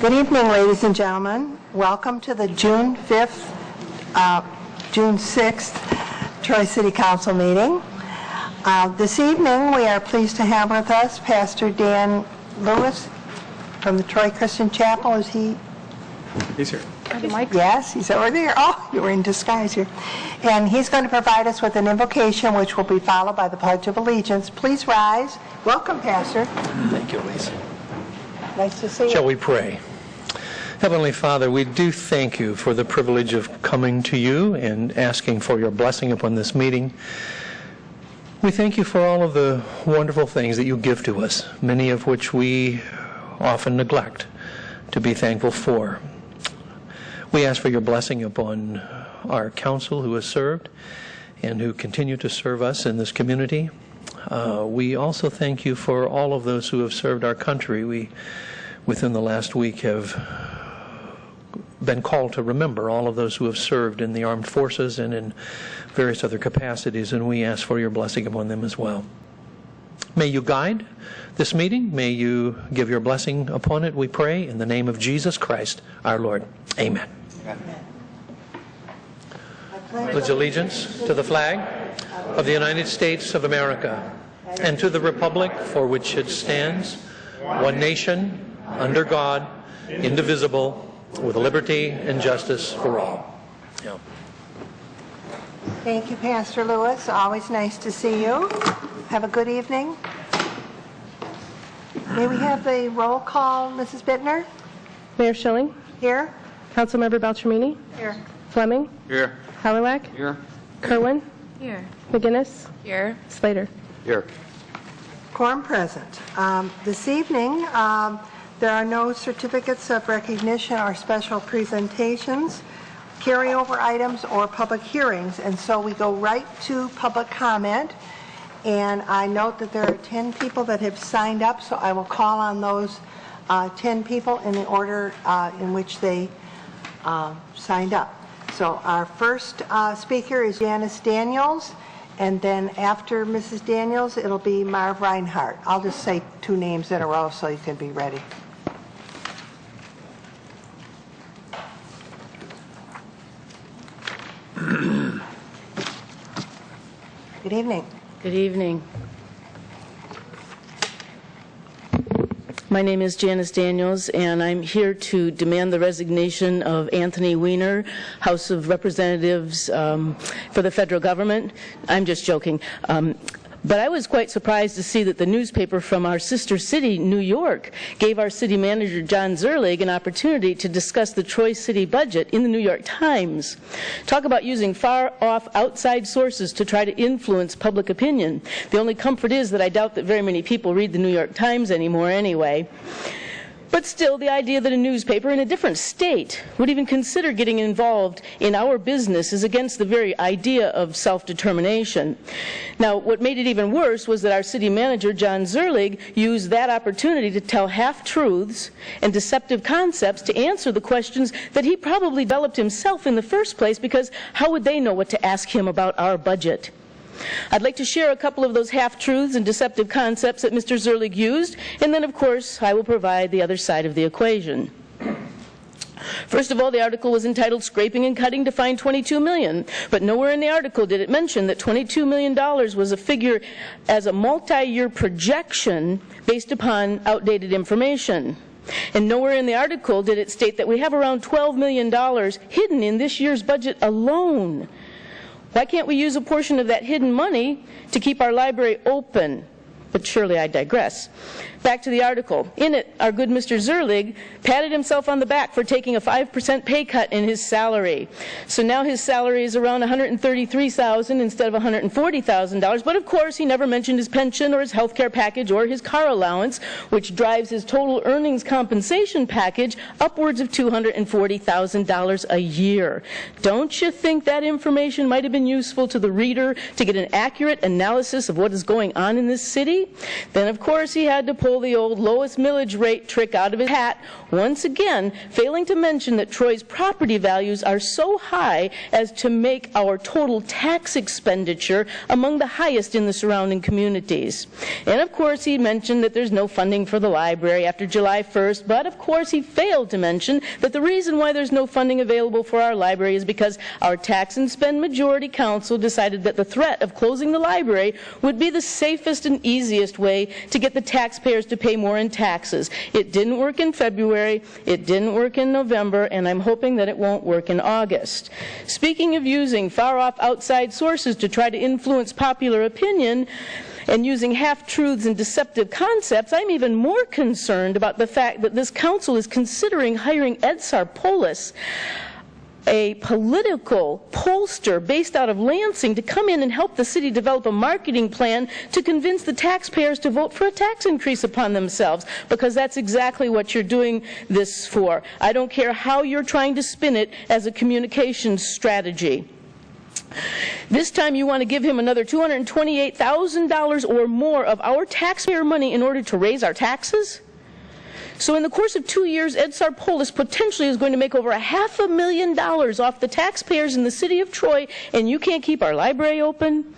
Good evening, ladies and gentlemen. Welcome to the June 6th Troy City Council meeting. This evening, we are pleased to have with us Pastor Dan Lewis from the Troy Christian Chapel. Is he? He's here. Yes, he's over there. Oh, you were in disguise here. And he's going to provide us with an invocation, which will be followed by the Pledge of Allegiance. Please rise. Welcome, Pastor. Thank you, Lisa. Nice to see you. Shall we pray? Heavenly Father, we do thank you for the privilege of coming to you and asking for your blessing upon this meeting. We thank you for all of the wonderful things that you give to us, many of which we often neglect to be thankful for. We ask for your blessing upon our council who has served and who continue to serve us in this community. We also thank you for all of those who have served our country. We, within the last week, have been called to remember all of those who have served in the armed forces and in various other capacities, and we ask for your blessing upon them as well. May you guide this meeting. May you give your blessing upon it, we pray, in the name of Jesus Christ, our Lord. Amen. Pledge allegiance to the flag of the United States of America and to the republic for which it stands, one nation, under God, indivisible, with liberty and justice for all. Yeah. Thank you, Pastor Lewis. Always nice to see you. Have a good evening. May we have the roll call, Mrs. Bittner? Mayor Schilling? Here. Councilmember Beltramini? Here. Fleming? Here. Hallerwack? Here. Kerwin? Here. McGinnis? Here. Slater? Here. Quorum present. This evening, there are no certificates of recognition or special presentations, carryover items, or public hearings, and so we go right to public comment. And I note that there are 10 people that have signed up, so I will call on those 10 people in the order in which they signed up. So our first speaker is Janice Daniels, and then after Mrs. Daniels, it'll be Marv Reinhardt. I'll just say two names in a row so you can be ready. Good evening. Good evening. My name is Janice Daniels, and I'm here to demand the resignation of Anthony Weiner, House of Representatives for the federal government. I'm just joking. But I was quite surprised to see that the newspaper from our sister city, New York, gave our city manager, John Zerlig, an opportunity to discuss the Troy City budget in the New York Times. Talk about using far-off outside sources to try to influence public opinion. The only comfort is that I doubt that very many people read the New York Times anymore anyway. But still, the idea that a newspaper in a different state would even consider getting involved in our business is against the very idea of self-determination. Now, what made it even worse was that our city manager, John Zerlig, used that opportunity to tell half-truths and deceptive concepts to answer the questions that he probably developed himself in the first place, because how would they know what to ask him about our budget? I'd like to share a couple of those half-truths and deceptive concepts that Mr. Zerlig used, and then, of course, I will provide the other side of the equation. First of all, the article was entitled "Scraping and Cutting to Find $22 million," but nowhere in the article did it mention that $22 million was a figure as a multi-year projection based upon outdated information. And nowhere in the article did it state that we have around $12 million hidden in this year's budget alone. Why can't we use a portion of that hidden money to keep our library open? But surely I digress. Back to the article. In it, our good Mr. Zerlig patted himself on the back for taking a 5% pay cut in his salary. So now his salary is around $133,000 instead of $140,000. But of course, he never mentioned his pension or his health care package or his car allowance, which drives his total earnings compensation package upwards of $240,000 a year. Don't you think that information might have been useful to the reader to get an accurate analysis of what is going on in this city? Then, of course, he had to pull pull the old lowest millage rate trick out of his hat, once again failing to mention that Troy's property values are so high as to make our total tax expenditure among the highest in the surrounding communities. And of course he mentioned that there's no funding for the library after July 1st, but of course he failed to mention that the reason why there's no funding available for our library is because our tax and spend majority council decided that the threat of closing the library would be the safest and easiest way to get the taxpayers to pay more in taxes. It didn't work in February, it didn't work in November, and I'm hoping that it won't work in August. Speaking of using far-off outside sources to try to influence popular opinion, and using half-truths and deceptive concepts, I'm even more concerned about the fact that this council is considering hiring Ed Sarpolis, a political pollster based out of Lansing, to come in and help the city develop a marketing plan to convince the taxpayers to vote for a tax increase upon themselves, because that's exactly what you're doing this for. I don't care how you're trying to spin it as a communications strategy. This time you want to give him another $228,000 or more of our taxpayer money in order to raise our taxes? So in the course of 2 years, Ed Sarpolis potentially is going to make over $500,000 off the taxpayers in the city of Troy, and you can't keep our library open?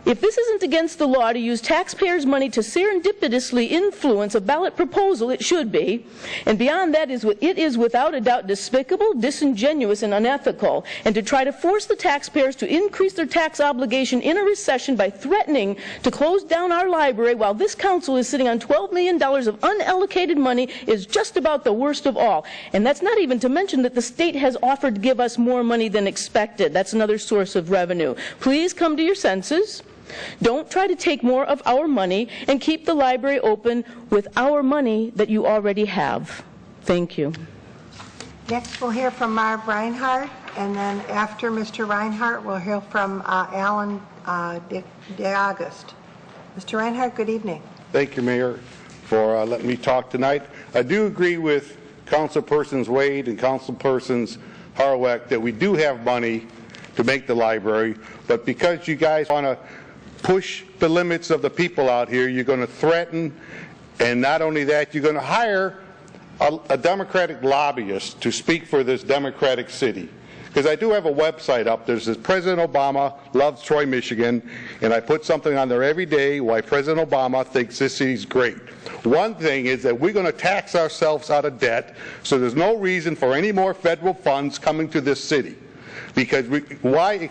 If this isn't against the law to use taxpayers' money to serendipitously influence a ballot proposal, it should be. And beyond that, it is without a doubt despicable, disingenuous, and unethical. And to try to force the taxpayers to increase their tax obligation in a recession by threatening to close down our library while this council is sitting on $12 million of unallocated money is just about the worst of all. And that's not even to mention that the state has offered to give us more money than expected. That's another source of revenue. Please come to your senses. Don't try to take more of our money and keep the library open with our money that you already have. Thank you. Next, we'll hear from Marv Reinhardt, and then after Mr. Reinhardt, we'll hear from Alan DeAugust. Mr. Reinhardt, good evening. Thank you, Mayor, for letting me talk tonight. I do agree with Councilpersons Wade and Councilpersons Harweck that we do have money to make the library, but because you guys want to push the limits of the people out here, you're going to threaten, and not only that, you're going to hire a Democratic lobbyist to speak for this Democratic city. Because I do have a website up. There's this President Obama loves Troy, Michigan, and I put something on there every day why President Obama thinks this city's great. One thing is that we're going to tax ourselves out of debt, so there's no reason for any more federal funds coming to this city. Because why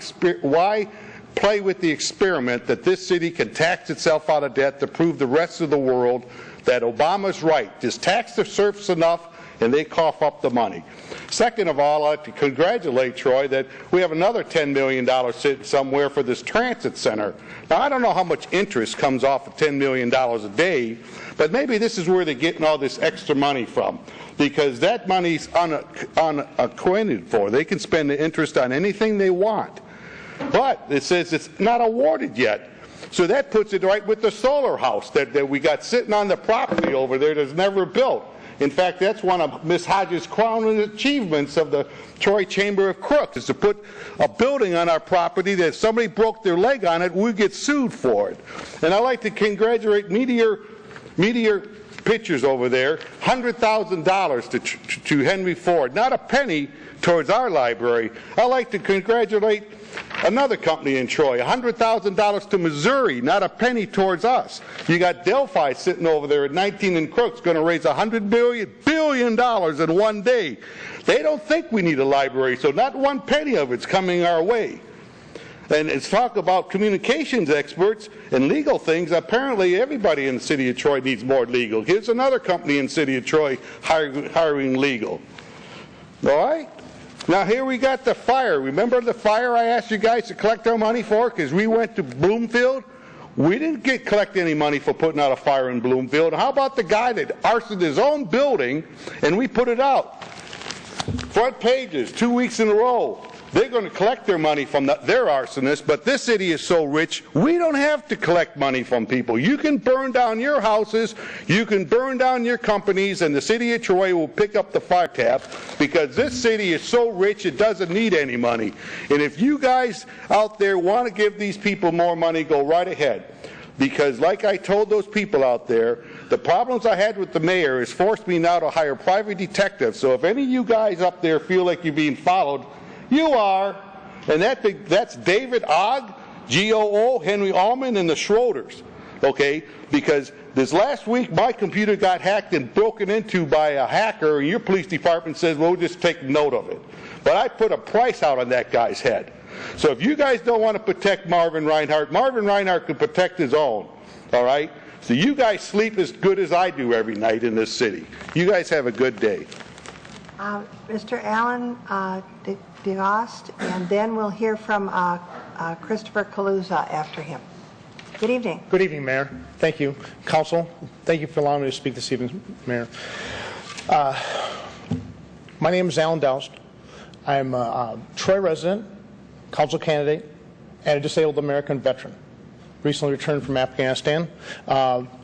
play with the experiment that this city can tax itself out of debt to prove the rest of the world that Obama's right? Just tax the serfs enough and they cough up the money. Second of all, I'd like to congratulate Troy that we have another $10 million sitting somewhere for this transit center. Now, I don't know how much interest comes off of $10 million a day, but maybe this is where they're getting all this extra money from, because that money's unacquainted for. They can spend the interest on anything they want. But it says it's not awarded yet. So that puts it right with the solar house that we got sitting on the property over there that's never built. In fact, that's one of Ms. Hodges' crowning achievements of the Troy Chamber of Crooks, is to put a building on our property that if somebody broke their leg on it, we'd get sued for it. And I'd like to congratulate Meteor Pictures over there, $100,000 to Henry Ford, not a penny towards our library. I'd like to congratulate another company in Troy, $100,000 to Missouri, not a penny towards us. You got Delphi sitting over there at 19 and Crooks, going to raise $100 billion in one day. They don't think we need a library, so not one penny of it's coming our way. And it's talk about communications experts and legal things. Apparently everybody in the city of Troy needs more legal. Here's another company in the city of Troy hiring legal. All right? Now here we got the fire. Remember the fire I asked you guys to collect our money for because we went to Bloomfield? We didn't collect any money for putting out a fire in Bloomfield. How about the guy that arsoned his own building and we put it out? Front pages, 2 weeks in a row. They're going to collect their money from their arsonists, but this city is so rich, we don't have to collect money from people. You can burn down your houses, you can burn down your companies, and the city of Troy will pick up the fire tab because this city is so rich it doesn't need any money. And if you guys out there want to give these people more money, go right ahead. because like I told those people out there, the problems I had with the mayor has forced me now to hire private detectives. So if any of you guys up there feel like you're being followed, you are. And that's David Ogg, GOO, Henry Allman, and the Schroeders, okay? Because this last week, my computer got hacked and broken into by a hacker, and your police department says, well, we'll just take note of it. But I put a price out on that guy's head. So if you guys don't want to protect Marvin Reinhart can protect his own, all right? So you guys sleep as good as I do every night in this city. You guys have a good day. Mr. Alan DeGost, and then we'll hear from Christopher Kaluza after him. Good evening. Good evening, Mayor. Thank you. Council, thank you for allowing me to speak this evening, Mayor. My name is Alan Doust. I'm a Troy resident, council candidate, and a disabled American veteran. Recently returned from Afghanistan.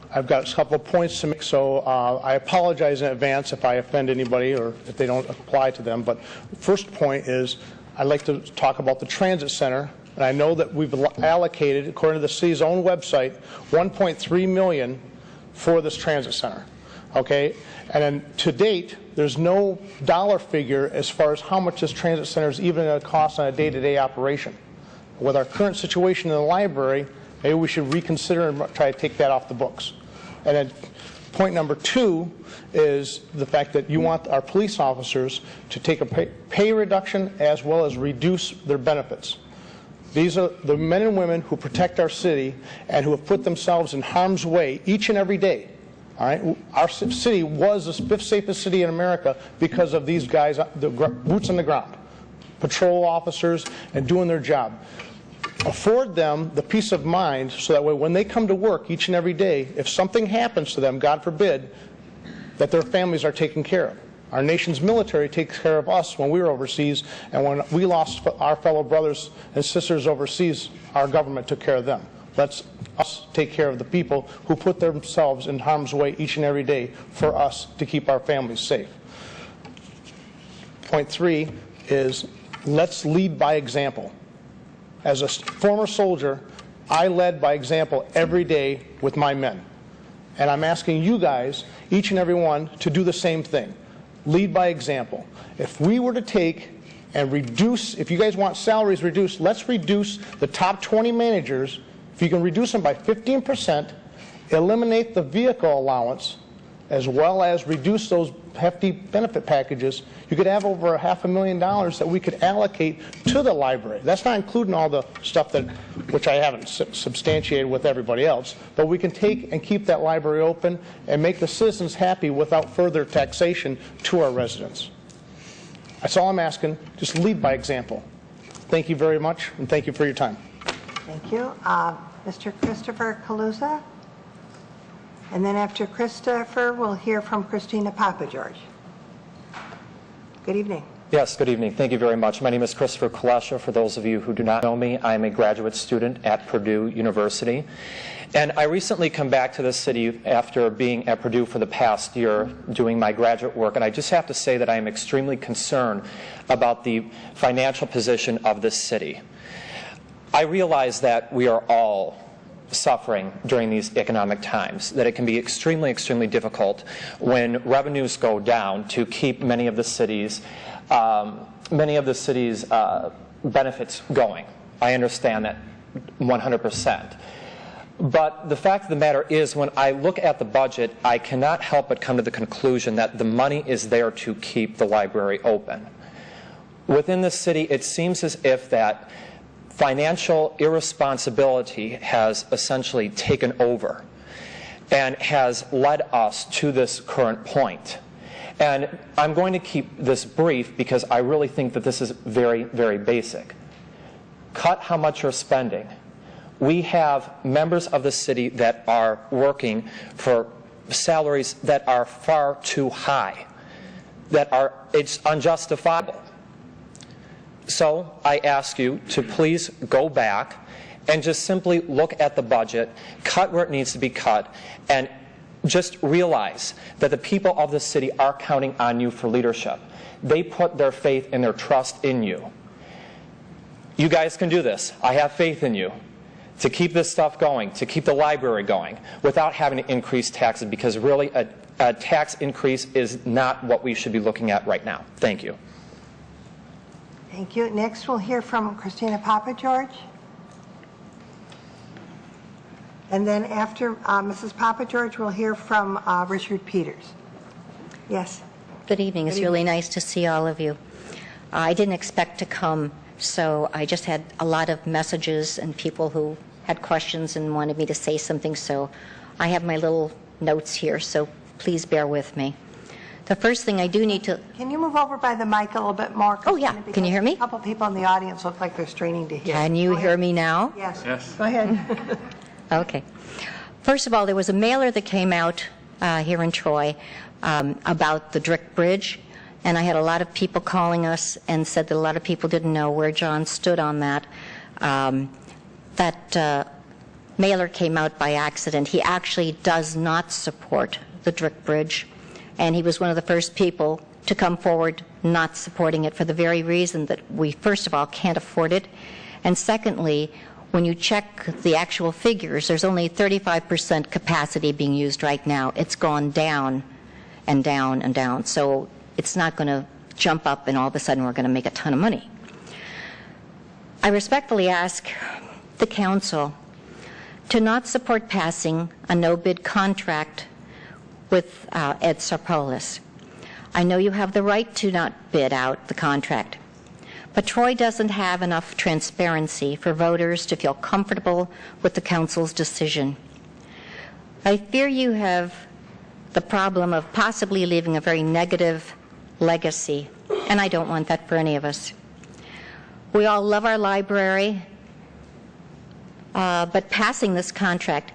I've got a couple of points to make, so I apologize in advance if I offend anybody or if they don't apply to them. But the first point is I'd like to talk about the transit center. And I know that we've allocated, according to the city's own website, $1.3 million for this transit center. Okay? And then to date, there's no dollar figure as far as how much this transit center is even going to cost on a day-to-day operation. With our current situation in the library, maybe we should reconsider and try to take that off the books. And then point number 2 is the fact that you want our police officers to take a pay reduction as well as reduce their benefits. These are the men and women who protect our city and who have put themselves in harm's way each and every day. All right? Our city was the 5th safest city in America because of these guys, the boots on the ground, patrol officers, and doing their job. Afford them the peace of mind so that way when they come to work each and every day, if something happens to them, God forbid, that their families are taken care of. Our nation's military takes care of us when we were overseas, and when we lost our fellow brothers and sisters overseas, our government took care of them. Let's us take care of the people who put themselves in harm's way each and every day for us to keep our families safe. Point 3 is let's lead by example. As a former soldier, I led by example every day with my men. And I'm asking you guys, each and every one, to do the same thing. Lead by example. If we were to take and reduce, if you guys want salaries reduced, let's reduce the top 20 managers. If you can reduce them by 15%, eliminate the vehicle allowance, as well as reduce those hefty benefit packages, you could have over $500,000 that we could allocate to the library. That's not including all the stuff that, which I haven't substantiated with everybody else, but we can take and keep that library open and make the citizens happy without further taxation to our residents. That's all I'm asking. Just lead by example. Thank you very much, and thank you for your time. Thank you. Mr. Christopher Kaluza? And then after Christopher, we'll hear from Christina Papageorge. Good evening. Yes, good evening. Thank you very much. My name is Christopher Kalasha. For those of you who do not know me, I'm a graduate student at Purdue University. And I recently come back to this city after being at Purdue for the past year doing my graduate work. And I just have to say that I am extremely concerned about the financial position of this city. I realize that we are all suffering during these economic times, that it can be extremely, extremely difficult when revenues go down to keep many of the city's benefits going. I understand that 100%. But the fact of the matter is, when I look at the budget, I cannot help but come to the conclusion that the money is there to keep the library open. Within the city, it seems as if that financial irresponsibility has essentially taken over and has led us to this current point. And I'm going to keep this brief because I really think that this is very, very basic. Cut how much you're spending. We have members of the city that are working for salaries that are far too high, it's unjustifiable. So I ask you to please go back and just simply look at the budget, cut where it needs to be cut, and just realize that the people of the city are counting on you for leadership. They put their faith and their trust in you. You guys can do this. I have faith in you. to keep this stuff going, to keep the library going, without having to increase taxes, because really a tax increase is not what we should be looking at right now. Thank you. Thank you. Next, we'll hear from Christina Papageorge. And then after Mrs. Papageorge, we'll hear from Richard Peters. Yes. Good evening. It's really nice to see all of you. I didn't expect to come, so I just had a lot of messages and people who had questions and wanted me to say something, so I have my little notes here, so please bear with me. The first thing I do need to... Can you move over by the mic a little bit more, Christina? Oh, yeah. Can you hear me? A couple people in the audience look like they're straining to hear. Can you hear me now? Yes. Yes. Go ahead. Okay. First of all, there was a mailer that came out here in Troy about the Drick Bridge, and I had a lot of people calling us and said that a lot of people didn't know where John stood on that. That mailer came out by accident. He actually does not support the Drick Bridge, and he was one of the first people to come forward not supporting it for the very reason that we, first of all, can't afford it, and secondly, when you check the actual figures, there's only 35% capacity being used right now. It's gone down and down and down, so it's not going to jump up and all of a sudden we're going to make a ton of money. I respectfully ask the council to not support passing a no-bid contract with Ed Sarpolis. I know you have the right to not bid out the contract, but Troy doesn't have enough transparency for voters to feel comfortable with the council's decision. I fear you have the problem of possibly leaving a very negative legacy, and I don't want that for any of us. We all love our library, but passing this contract,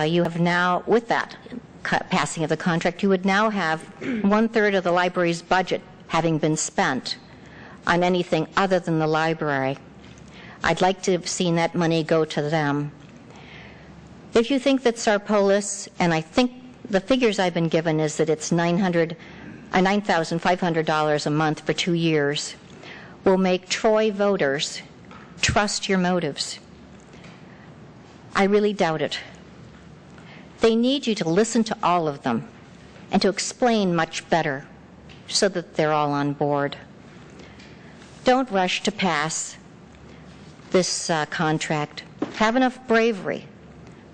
you have now, with that passing of the contract, you would now have 1/3 of the library's budget having been spent on anything other than the library. I'd like to have seen that money go to them. If you think that Sarpolis, and I think the figures I've been given is that it's $9,500 a month for 2 years, will make Troy voters trust your motives. I really doubt it. They need you to listen to all of them and to explain much better so that they're all on board. Don't rush to pass this contract. Have enough bravery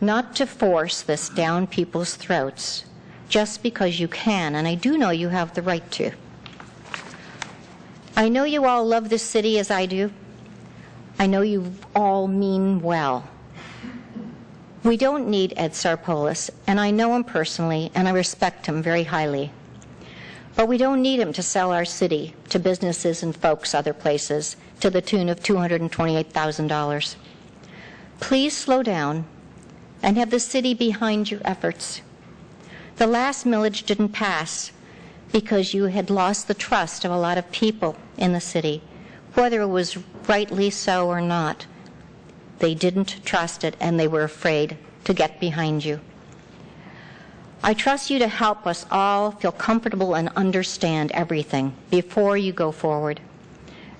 not to force this down people's throats just because you can, and I do know you have the right to. I know you all love this city as I do. I know you all mean well. We don't need Ed Sarpolis, and I know him personally, and I respect him very highly. But we don't need him to sell our city to businesses and folks other places to the tune of $228,000. Please slow down and have the city behind your efforts. The last millage didn't pass because you had lost the trust of a lot of people in the city, whether it was rightly so or not. They didn't trust it, and they were afraid to get behind you. I trust you to help us all feel comfortable and understand everything before you go forward.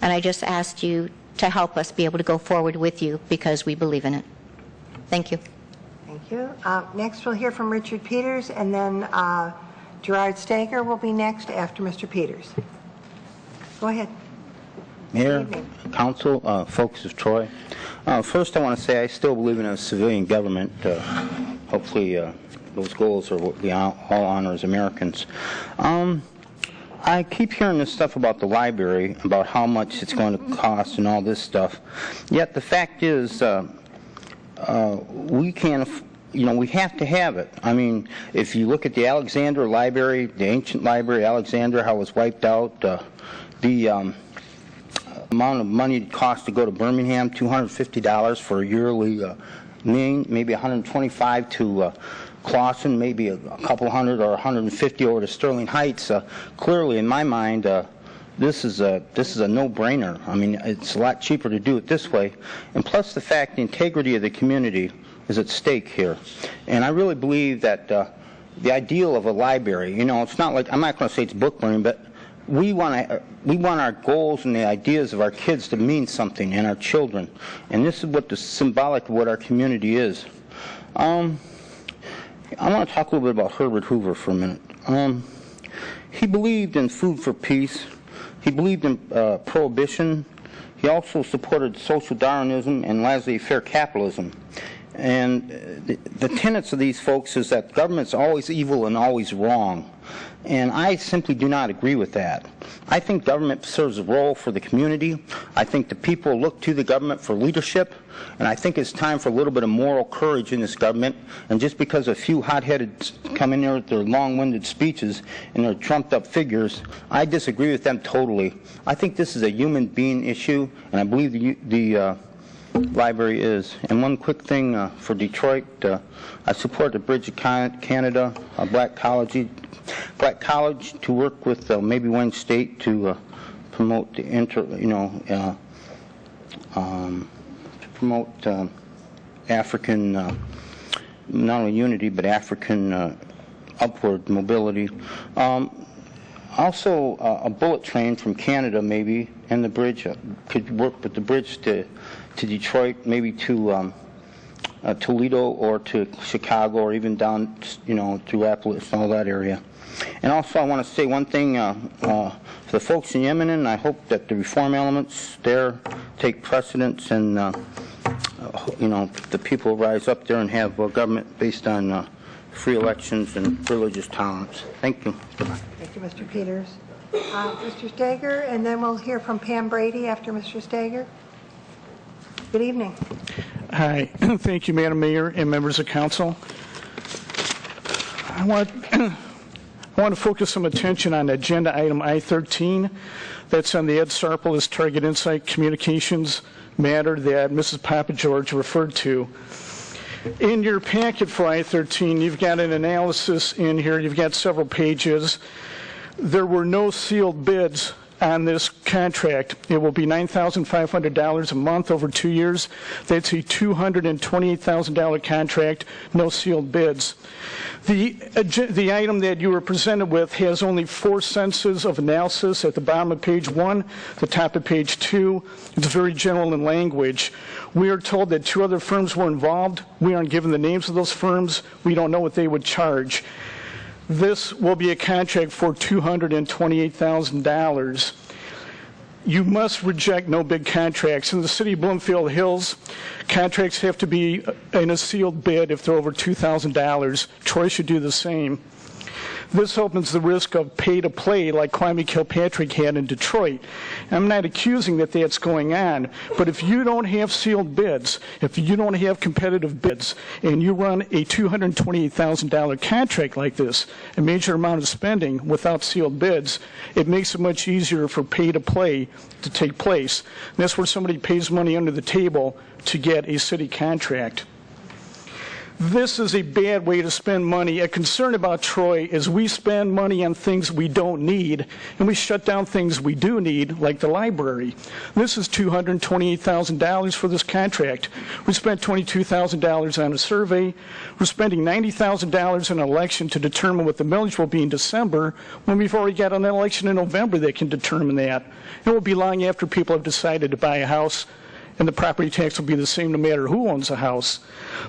And I just asked you to help us be able to go forward with you because we believe in it. Thank you. Thank you. Next, we'll hear from Richard Peters, and then Gerard Stager will be next after Mr. Peters. Go ahead. Mayor, Council, folks of Troy. First, I want to say I still believe in a civilian government. Hopefully, those goals are what we all honor as Americans. I keep hearing this stuff about the library, about how much it's going to cost and all this stuff. Yet the fact is, we can't. We have to have it. I mean, if you look at the Alexandra Library, the ancient library, Alexandra, how it was wiped out, the amount of money it costs to go to Birmingham, $250 for a yearly meeting, maybe $125 to Clawson, maybe a couple hundred or $150 over to Sterling Heights. Clearly, in my mind, this is a no-brainer. I mean, it's a lot cheaper to do it this way, and plus the fact the integrity of the community is at stake here. And I really believe that the ideal of a library, it's not like, I'm not going to say it's book burning, but we want our goals and the ideas of our kids to mean something, and our children. And this is what the symbolic of what our community is. I want to talk a little bit about Herbert Hoover for a minute. He believed in food for peace. He believed in prohibition. He also supported social Darwinism and laissez-faire capitalism. And the tenets of these folks is that government's always evil and always wrong. And I simply do not agree with that. I think government serves a role for the community. I think the people look to the government for leadership. And I think it's time for a little bit of moral courage in this government. And just because a few hot-headed come in there with their long-winded speeches and their trumped-up figures, I disagree with them totally. I think this is a human being issue, and I believe the library is. And one quick thing for Detroit, I support the Bridge of Canada, a black college to work with maybe Wayne State to promote the promote African, not only unity, but African upward mobility. Also, a bullet train from Canada, maybe, and the bridge could work with the bridge to Detroit, maybe to Toledo or to Chicago, or even down, through Appalachia and all that area. And also, I want to say one thing for the folks in Yemen, and I hope that the reform elements there take precedence, and the people rise up there and have a government based on free elections and religious tolerance. Thank you. Thank you, Mr. Peters. Mr. Steger, and then we'll hear from Pam Brady after Mr. Steger. Good evening. Hi. Thank you, Madam Mayor and members of council. I want to focus some attention on agenda item I-13. That's on the Ed Sarpolis Target Insight Communications matter that Mrs. Papa George referred to. In your packet for I-13, you've got an analysis in here. You've got several pages. There were no sealed bids on this contract. It will be $9,500 a month over 2 years. That's a $228,000 contract, no sealed bids. The item that you were presented with has only 4 sentences of analysis at the bottom of page 1, the top of page 2. It's very general in language. We are told that 2 other firms were involved. We aren't given the names of those firms. We don't know what they would charge. This will be a contract for $228,000. You must reject no bid contracts. In the city of Bloomfield Hills, contracts have to be in a sealed bid if they're over $2,000. Troy should do the same. This opens the risk of pay-to-play like Kwame Kilpatrick had in Detroit. I'm not accusing that that's going on, but if you don't have sealed bids, if you don't have competitive bids, and you run a $228,000 contract like this, a major amount of spending without sealed bids, it makes it much easier for pay-to-play to take place. And that's where somebody pays money under the table to get a city contract. This is a bad way to spend money. A concern about Troy is we spend money on things we don't need, and we shut down things we do need, like the library. This is $228,000 for this contract. We spent $22,000 on a survey. We're spending $90,000 on an election to determine what the millage will be in December, when we've already got an election in November that can determine that. It will be long after people have decided to buy a house, and the property tax will be the same no matter who owns a house.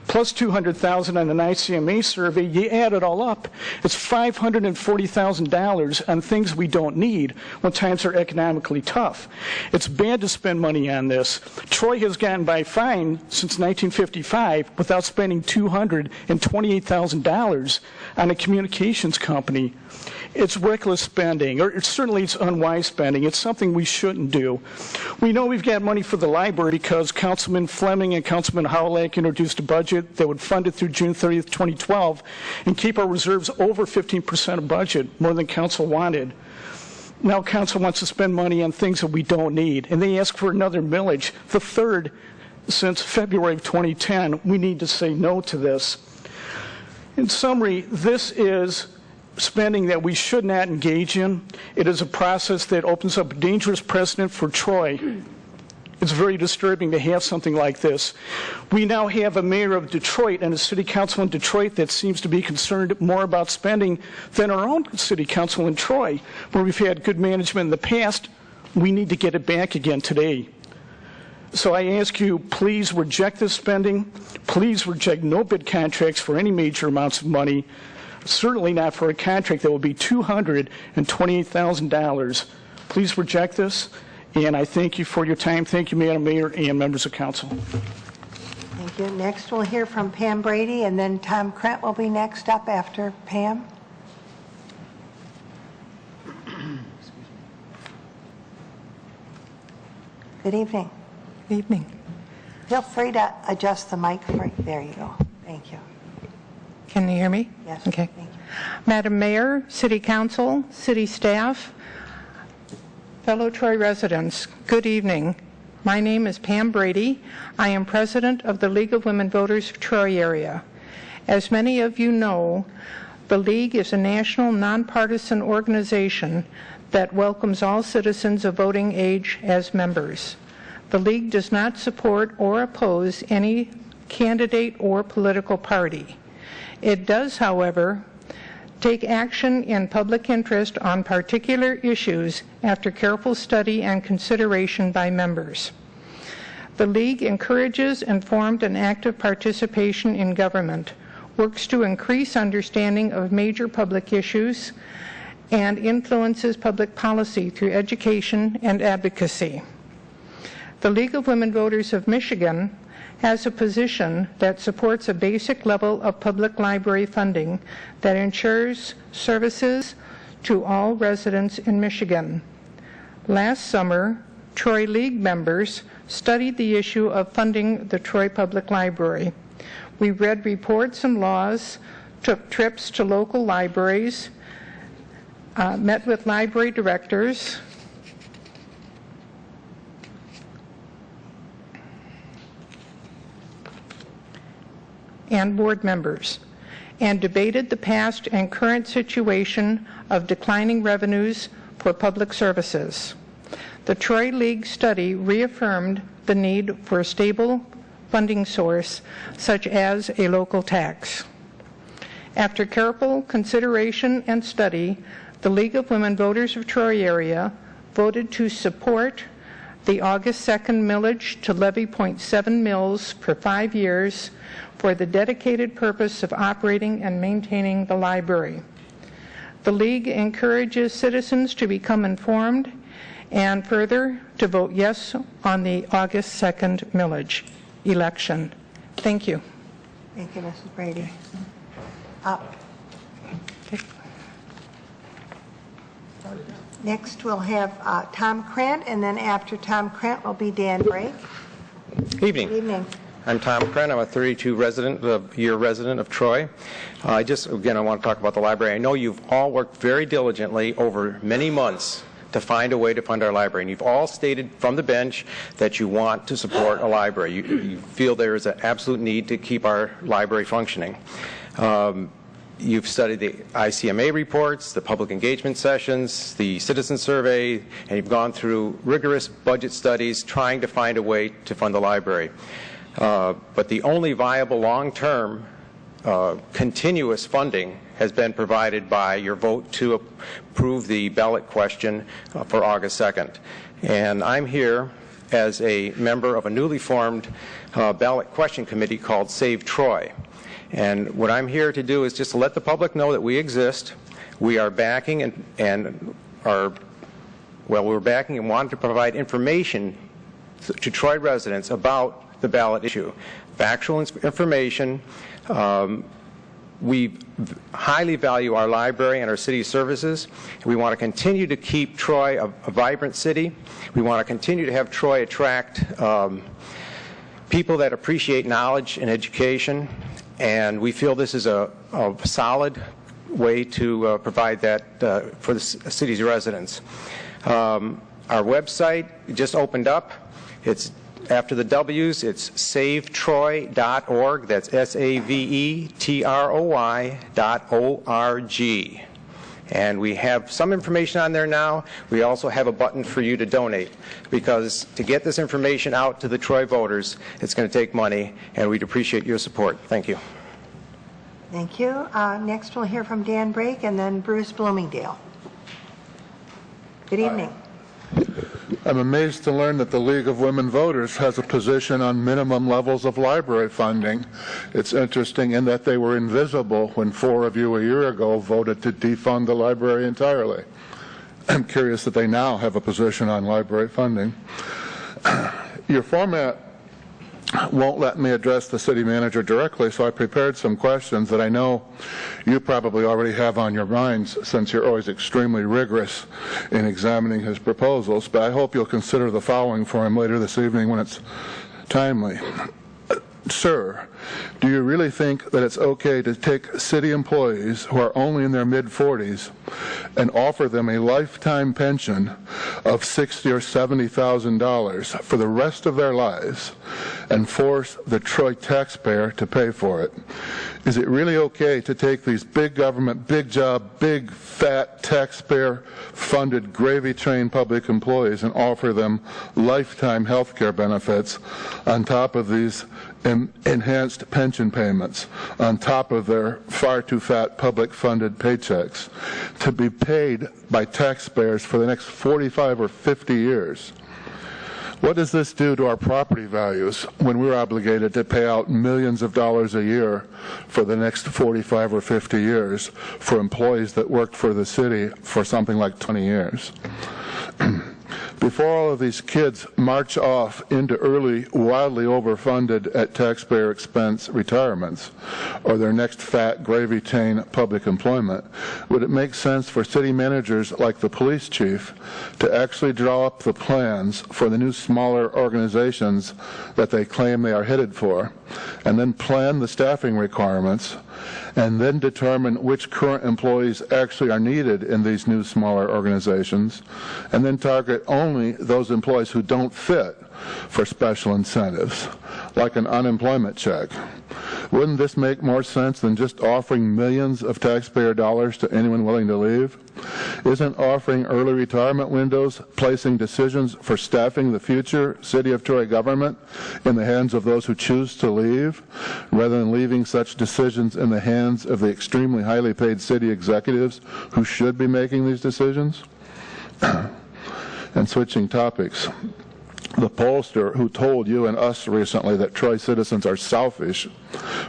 Plus $200,000 on an ICMA survey, you add it all up, it's $540,000 on things we don't need when times are economically tough. It's bad to spend money on this. Troy has gotten by fine since 1955 without spending $228,000 on a communications company. It's reckless spending, or certainly it's unwise spending. It's something we shouldn't do. We know we've got money for the library because Councilman Fleming and Councilman Howlack introduced a budget that would fund it through June 30th, 2012, and keep our reserves over 15% of budget, more than Council wanted. Now Council wants to spend money on things that we don't need, and they ask for another millage, the third since February of 2010. We need to say no to this. In summary, this is spending that we should not engage in. It is a process that opens up a dangerous precedent for Troy. It's very disturbing to have something like this. We now have a mayor of Detroit and a city council in Detroit that seems to be concerned more about spending than our own city council in Troy, where we've had good management in the past. We need to get it back again today. So I ask you, please reject this spending. Please reject no bid contracts for any major amounts of money, certainly not for a contract that will be $228,000. Please reject this, and I thank you for your time. Thank you, Madam Mayor and members of council. Thank you. Next, we'll hear from Pam Brady, and then Tom Krent will be next up after Pam. Good evening. Good evening. Feel free to adjust the mic. There you go. Thank you. Can you hear me? Yes. Okay. Thank you. Madam Mayor, City Council, City staff, fellow Troy residents, good evening. My name is Pam Brady. I am president of the League of Women Voters of Troy area. As many of you know, the League is a national nonpartisan organization that welcomes all citizens of voting age as members. The League does not support or oppose any candidate or political party. It does, however, take action in public interest on particular issues after careful study and consideration by members. The League encourages informed and active participation in government, works to increase understanding of major public issues, and influences public policy through education and advocacy. The League of Women Voters of Michigan has a position that supports a basic level of public library funding that ensures services to all residents in Michigan. Last summer, Troy League members studied the issue of funding the Troy Public Library. We read reports and laws, took trips to local libraries, met with library directors, and board members, and debated the past and current situation of declining revenues for public services. The Troy League study reaffirmed the need for a stable funding source, such as a local tax. After careful consideration and study, the League of Women Voters of Troy area voted to support the August 2nd millage to levy 0.7 mils per 5 years for the dedicated purpose of operating and maintaining the library. The League encourages citizens to become informed and further to vote yes on the August 2nd millage election. Thank you. Thank you, Mrs. Brady. Next, we'll have Tom Krent, and then after Tom Krent will be Dan Brake. Evening. Good evening. I'm Tom Krent. I'm a 32-year resident of Troy. I want to talk about the library. I know you've all worked very diligently over many months to find a way to fund our library. And you've all stated from the bench that you want to support a library. You feel there is an absolute need to keep our library functioning. You've studied the ICMA reports, the public engagement sessions, the citizen survey, and you've gone through rigorous budget studies trying to find a way to fund the library. But the only viable long-term continuous funding has been provided by your vote to approve the ballot question for August 2nd. And I'm here as a member of a newly formed ballot question committee called Save Troy. And what I'm here to do is just to let the public know that we exist. We are backing we're backing and want to provide information to Troy residents about the ballot issue. Factual information. We highly value our library and our city services. We want to continue to keep Troy a vibrant city. We want to continue to have Troy attract people that appreciate knowledge and education. And we feel this is a solid way to provide that for the city's residents. Our website just opened up. It's after the W's, it's savetroy.org. That's SAVETROY.org. And we have some information on there now. We also have a button for you to donate, because to get this information out to the Troy voters, it's going to take money, and we'd appreciate your support. Thank you. Thank you. Next, we'll hear from Dan Brake and then Bruce Bloomingdale. Good evening. I'm amazed to learn that the League of Women Voters has a position on minimum levels of library funding. It's interesting in that they were invisible when 4 of you a year ago voted to defund the library entirely. I'm curious that they now have a position on library funding. Your format won't let me address the city manager directly, so I prepared some questions that I know you probably already have on your minds, since you're always extremely rigorous in examining his proposals, but I hope you'll consider the following for him later this evening when it's timely. Sir, do you really think that it's okay to take city employees who are only in their mid-40s and offer them a lifetime pension of $60,000 or $70,000 for the rest of their lives and force the Troy taxpayer to pay for it? Is it really okay to take these big government, big job, big fat taxpayer-funded gravy train public employees and offer them lifetime health care benefits on top of these enhanced pension payments, on top of their far too fat public funded paychecks, to be paid by taxpayers for the next 45 or 50 years? What does this do to our property values when we're obligated to pay out millions of dollars a year for the next 45 or 50 years for employees that worked for the city for something like 20 years? Before all of these kids march off into early, wildly overfunded at taxpayer expense retirements or their next fat gravy train public employment, would it make sense for city managers like the police chief to actually draw up the plans for the new smaller organizations that they claim they are headed for, and then plan the staffing requirements, and then determine which current employees actually are needed in these new smaller organizations, and then target only those employees who don't fit for special incentives, like an unemployment check? Wouldn't this make more sense than just offering millions of taxpayer dollars to anyone willing to leave? Isn't offering early retirement windows, placing decisions for staffing the future City of Troy government in the hands of those who choose to leave, rather than leaving such decisions in the hands of the extremely highly paid city executives who should be making these decisions? And switching topics, the pollster who told you and us recently that Troy citizens are selfish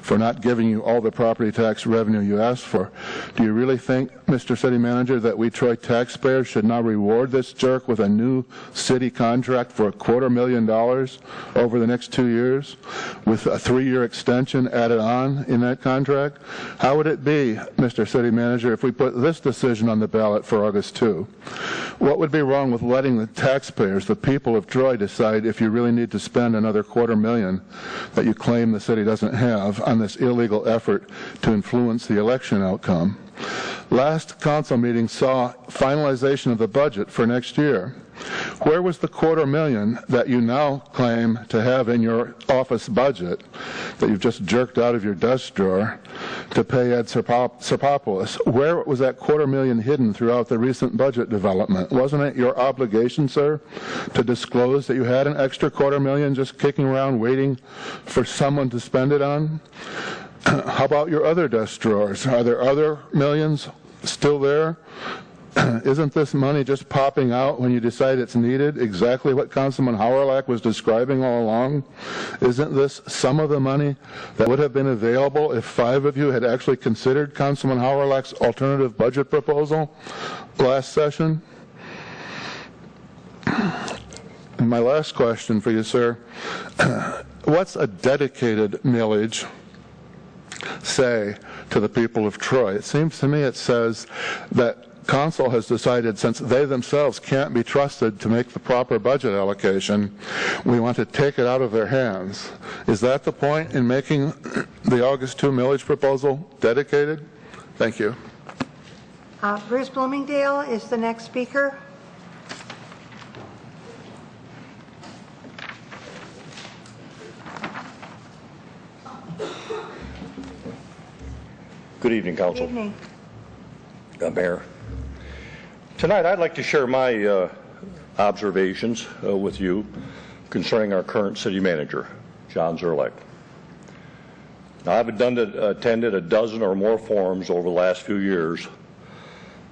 for not giving you all the property tax revenue you asked for, do you really think, Mr. City Manager, that we Troy taxpayers should now reward this jerk with a new city contract for $250,000 over the next 2 years, with a 3-year extension added on in that contract? How would it be, Mr. City Manager, if we put this decision on the ballot for August 2? What would be wrong with letting the taxpayers, the people of Troy, decide if you really need to spend another $250,000 that you claim the city doesn't have on this illegal effort to influence the election outcome? Last council meeting saw finalization of the budget for next year. Where was the $250,000 that you now claim to have in your office budget that you've just jerked out of your desk drawer to pay Ed Serpopoulos? Where was that $250,000 hidden throughout the recent budget development? Wasn't it your obligation, sir, to disclose that you had an extra $250,000 just kicking around waiting for someone to spend it on? How about your other desk drawers? Are there other millions still there? Isn't this money just popping out when you decide it's needed, exactly what Councilman Hawrylak was describing all along? Isn't this some of the money that would have been available if 5 of you had actually considered Councilman Hawrylak's alternative budget proposal last session? And my last question for you, sir, what's a dedicated millage say to the people of Troy? It seems to me it says that council has decided, since they themselves can't be trusted to make the proper budget allocation, we want to take it out of their hands. Is that the point in making the August 2 millage proposal dedicated? Thank you. Bruce Bloomingdale is the next speaker. Good evening, Council. Good evening. Mayor. Tonight, I'd like to share my observations with you concerning our current city manager, John Zerlak. Now, I've attended a dozen or more forums over the last few years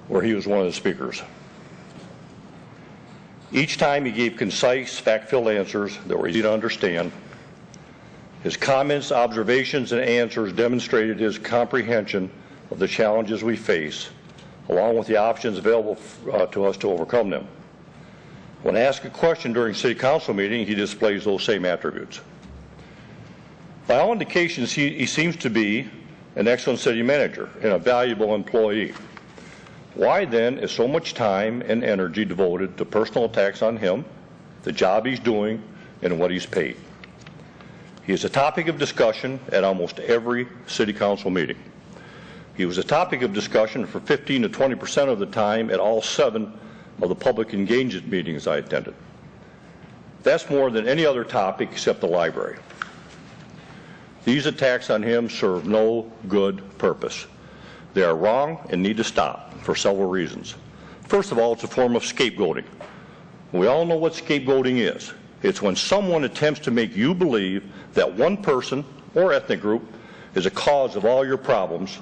where he was one of the speakers. Each time he gave concise, fact-filled answers that were easy to understand. His comments, observations, and answers demonstrated his comprehension of the challenges we face, along with the options available to us to overcome them. When asked a question during City Council meeting, he displays those same attributes. By all indications, he seems to be an excellent city manager and a valuable employee. Why then is so much time and energy devoted to personal attacks on him, the job he's doing, and what he's paid? He is a topic of discussion at almost every City Council meeting. He was a topic of discussion for 15 to 20% of the time at all 7 of the public engagement meetings I attended. That's more than any other topic except the library. These attacks on him serve no good purpose. They are wrong and need to stop for several reasons. First of all, it's a form of scapegoating. We all know what scapegoating is. It's when someone attempts to make you believe that one person or ethnic group is a cause of all your problems.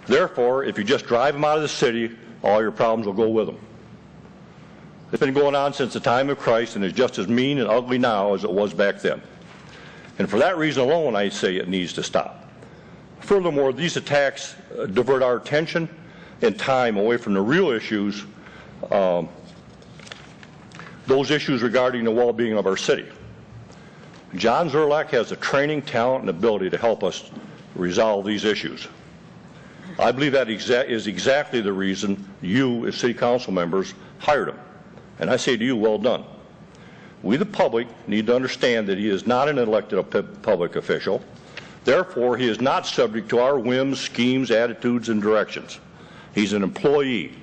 Therefore, if you just drive them out of the city, all your problems will go with them. It's been going on since the time of Christ and is just as mean and ugly now as it was back then. And for that reason alone, I say it needs to stop. Furthermore, these attacks divert our attention and time away from the real issues, those issues regarding the well-being of our city. John Zerlak has the training, talent, and ability to help us resolve these issues. I believe that is exactly the reason you, as City Council members, hired him. And I say to you, well done. We, the public, need to understand that he is not an elected public official. Therefore, he is not subject to our whims, schemes, attitudes, and directions. He's an employee,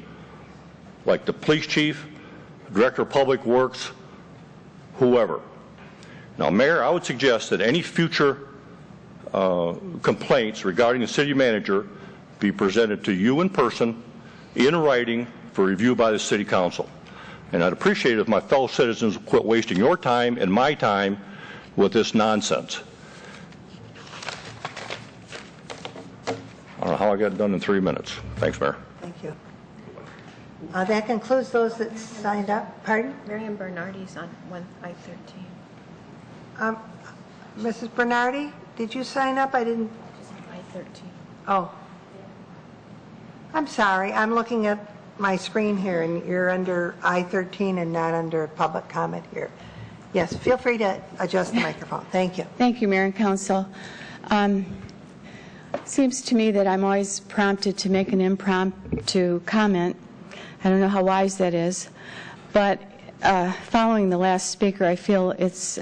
like the police chief, director of public works, whoever. Now, Mayor, I would suggest that any future complaints regarding the city manager be presented to you in person, in writing, for review by the City Council. And I'd appreciate it if my fellow citizens would quit wasting your time and my time with this nonsense. I don't know how I got it done in 3 minutes. Thanks, Mayor. Thank you. That concludes those that signed up. Pardon? Miriam Bernardi's on I-13. Mrs. Bernardi, did you sign up? I didn't. I-13. Oh. I'm sorry. I'm looking at my screen here, and you're under I-13 and not under public comment here. Yes, feel free to adjust the microphone. Thank you. Thank you, Mayor and Council. It seems to me that I'm always prompted to make an impromptu comment. I don't know how wise that is, but following the last speaker, I feel it's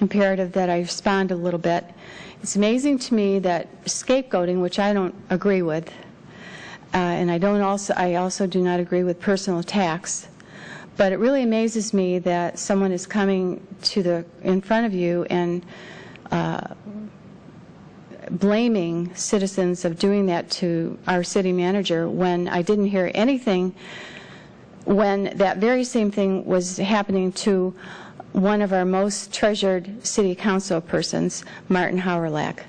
imperative that I respond a little bit. It's amazing to me that scapegoating, which I don't agree with, and I also do not agree with personal attacks. But it really amazes me that someone is coming in front of you and blaming citizens of doing that to our city manager when I didn't hear anything when that very same thing was happening to one of our most treasured city council persons, Martin Hawrylak.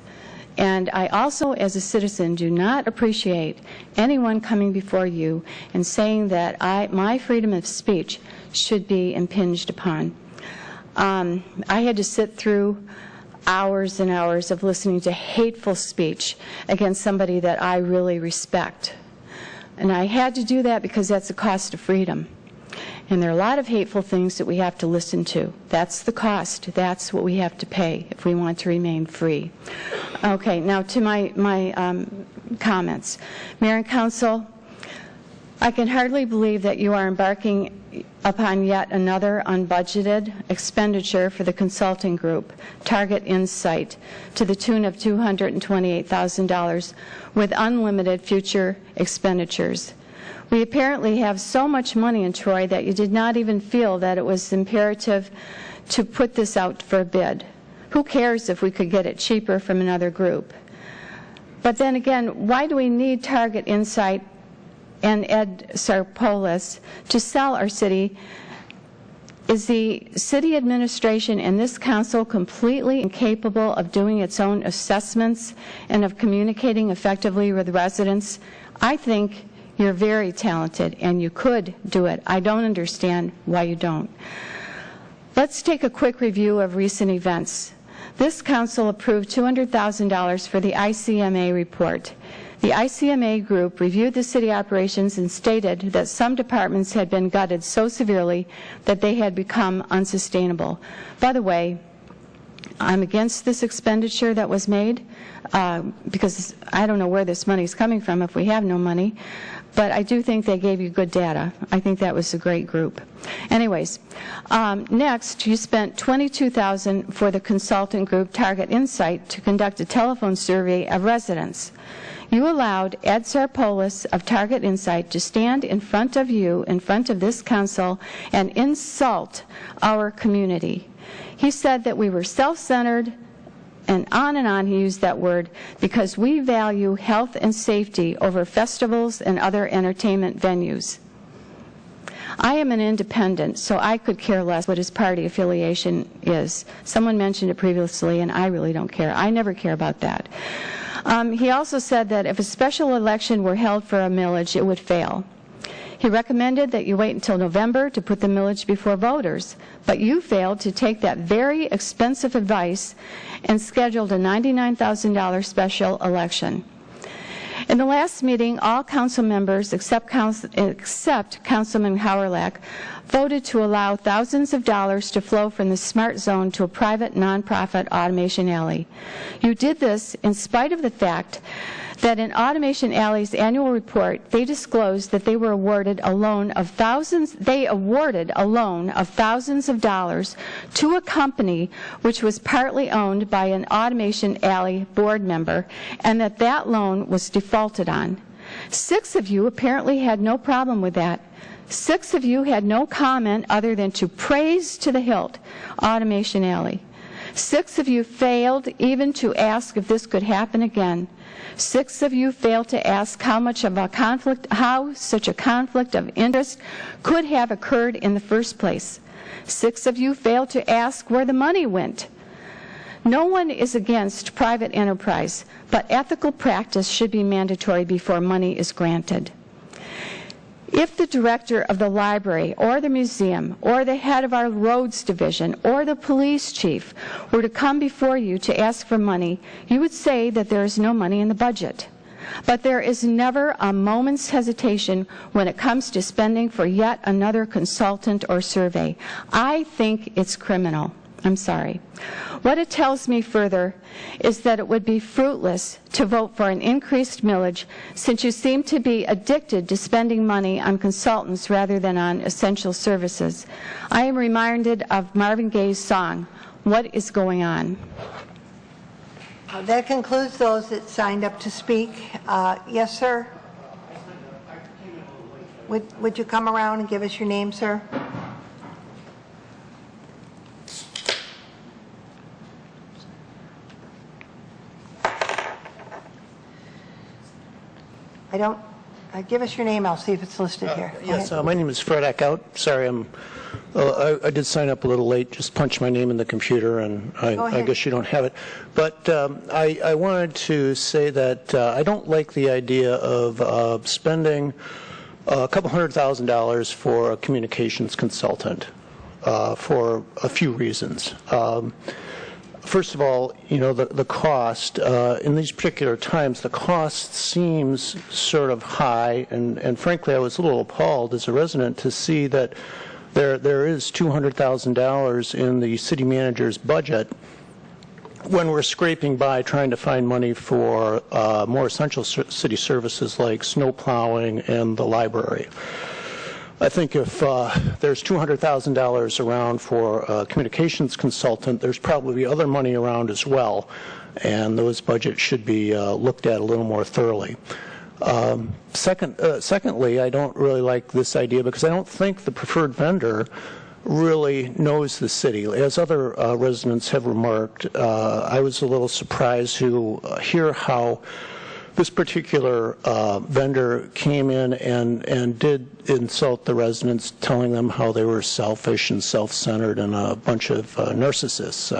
And I also, as a citizen, do not appreciate anyone coming before you and saying that my freedom of speech should be impinged upon. I had to sit through hours and hours of listening to hateful speech against somebody that I really respect. And I had to do that because that's the cost of freedom. And there are a lot of hateful things that we have to listen to. That's the cost. That's what we have to pay if we want to remain free. Okay, now to my comments. Mayor and Council, I can hardly believe that you are embarking upon yet another unbudgeted expenditure for the consulting group, Target Insight, to the tune of $228,000 with unlimited future expenditures. We apparently have so much money in Troy that you did not even feel that it was imperative to put this out for a bid. Who cares if we could get it cheaper from another group? But then again, why do we need Target Insight and Ed Sarpolis to sell our city, is the city administration and this council completely incapable of doing its own assessments and of communicating effectively with residents? I think you're very talented and you could do it. I don't understand why you don't. Let's take a quick review of recent events. This council approved $200,000 for the ICMA report. The ICMA group reviewed the city operations and stated that some departments had been gutted so severely that they had become unsustainable. By the way, I'm against this expenditure that was made because I don't know where this money is coming from if we have no money, but I do think they gave you good data. I think that was a great group. Anyways, next you spent $22,000 for the consultant group Target Insight to conduct a telephone survey of residents. You allowed Ed Sarpolis of Target Insight to stand in front of you, in front of this council, and insult our community. He said that we were self-centered, and on he used that word, because we value health and safety over festivals and other entertainment venues. I am an independent, so I could care less what his party affiliation is. Someone mentioned it previously, and I really don't care. I never care about that. He also said that if a special election were held for a millage, it would fail. He recommended that you wait until November to put the millage before voters, but you failed to take that very expensive advice and scheduled a $99,000 special election. In the last meeting, all council members except Councilman Howrylak voted to allow thousands of dollars to flow from the Smart Zone to a private nonprofit Automation Alley. You did this in spite of the fact that in Automation Alley's annual report, they disclosed that they were awarded a loan of thousands of dollars to a company which was partly owned by an Automation Alley board member, and that loan was defaulted on. 6 of you apparently had no problem with that. 6 of you had no comment other than to praise to the hilt Automation Alley. 6 of you failed even to ask if this could happen again. 6 of you failed to ask how such a conflict of interest could have occurred in the first place. 6 of you failed to ask where the money went. No one is against private enterprise, but ethical practice should be mandatory before money is granted. If the director of the library or the museum or the head of our roads division or the police chief were to come before you to ask for money, you would say that there is no money in the budget. But there is never a moment's hesitation when it comes to spending for yet another consultant or survey. I think it's criminal. I'm sorry. What it tells me further is that it would be fruitless to vote for an increased millage, since you seem to be addicted to spending money on consultants rather than on essential services. I am reminded of Marvin Gaye's song, "What is Going On?" That concludes those that signed up to speak. Yes, sir? Would you come around and give us your name, sir? Give us your name. I'll see if it's listed here. Yes, my name is Fred Eckhout. Sorry, I did sign up a little late. Just punched my name in the computer, and I guess you don't have it. But I wanted to say that I don't like the idea of spending a couple $100,000 for a communications consultant for a few reasons. First of all, you know, the cost, in these particular times, the cost seems sort of high, and frankly, I was a little appalled as a resident to see that there is $200,000 in the city manager's budget when we're scraping by trying to find money for more essential city services like snow plowing and the library. I think if there's $200,000 around for a communications consultant, there's probably other money around as well, and those budgets should be looked at a little more thoroughly. Secondly, I don't really like this idea because I don't think the preferred vendor really knows the city. As other residents have remarked, I was a little surprised to hear how this particular vendor came in and did insult the residents, telling them how they were selfish and self-centered and a bunch of narcissists.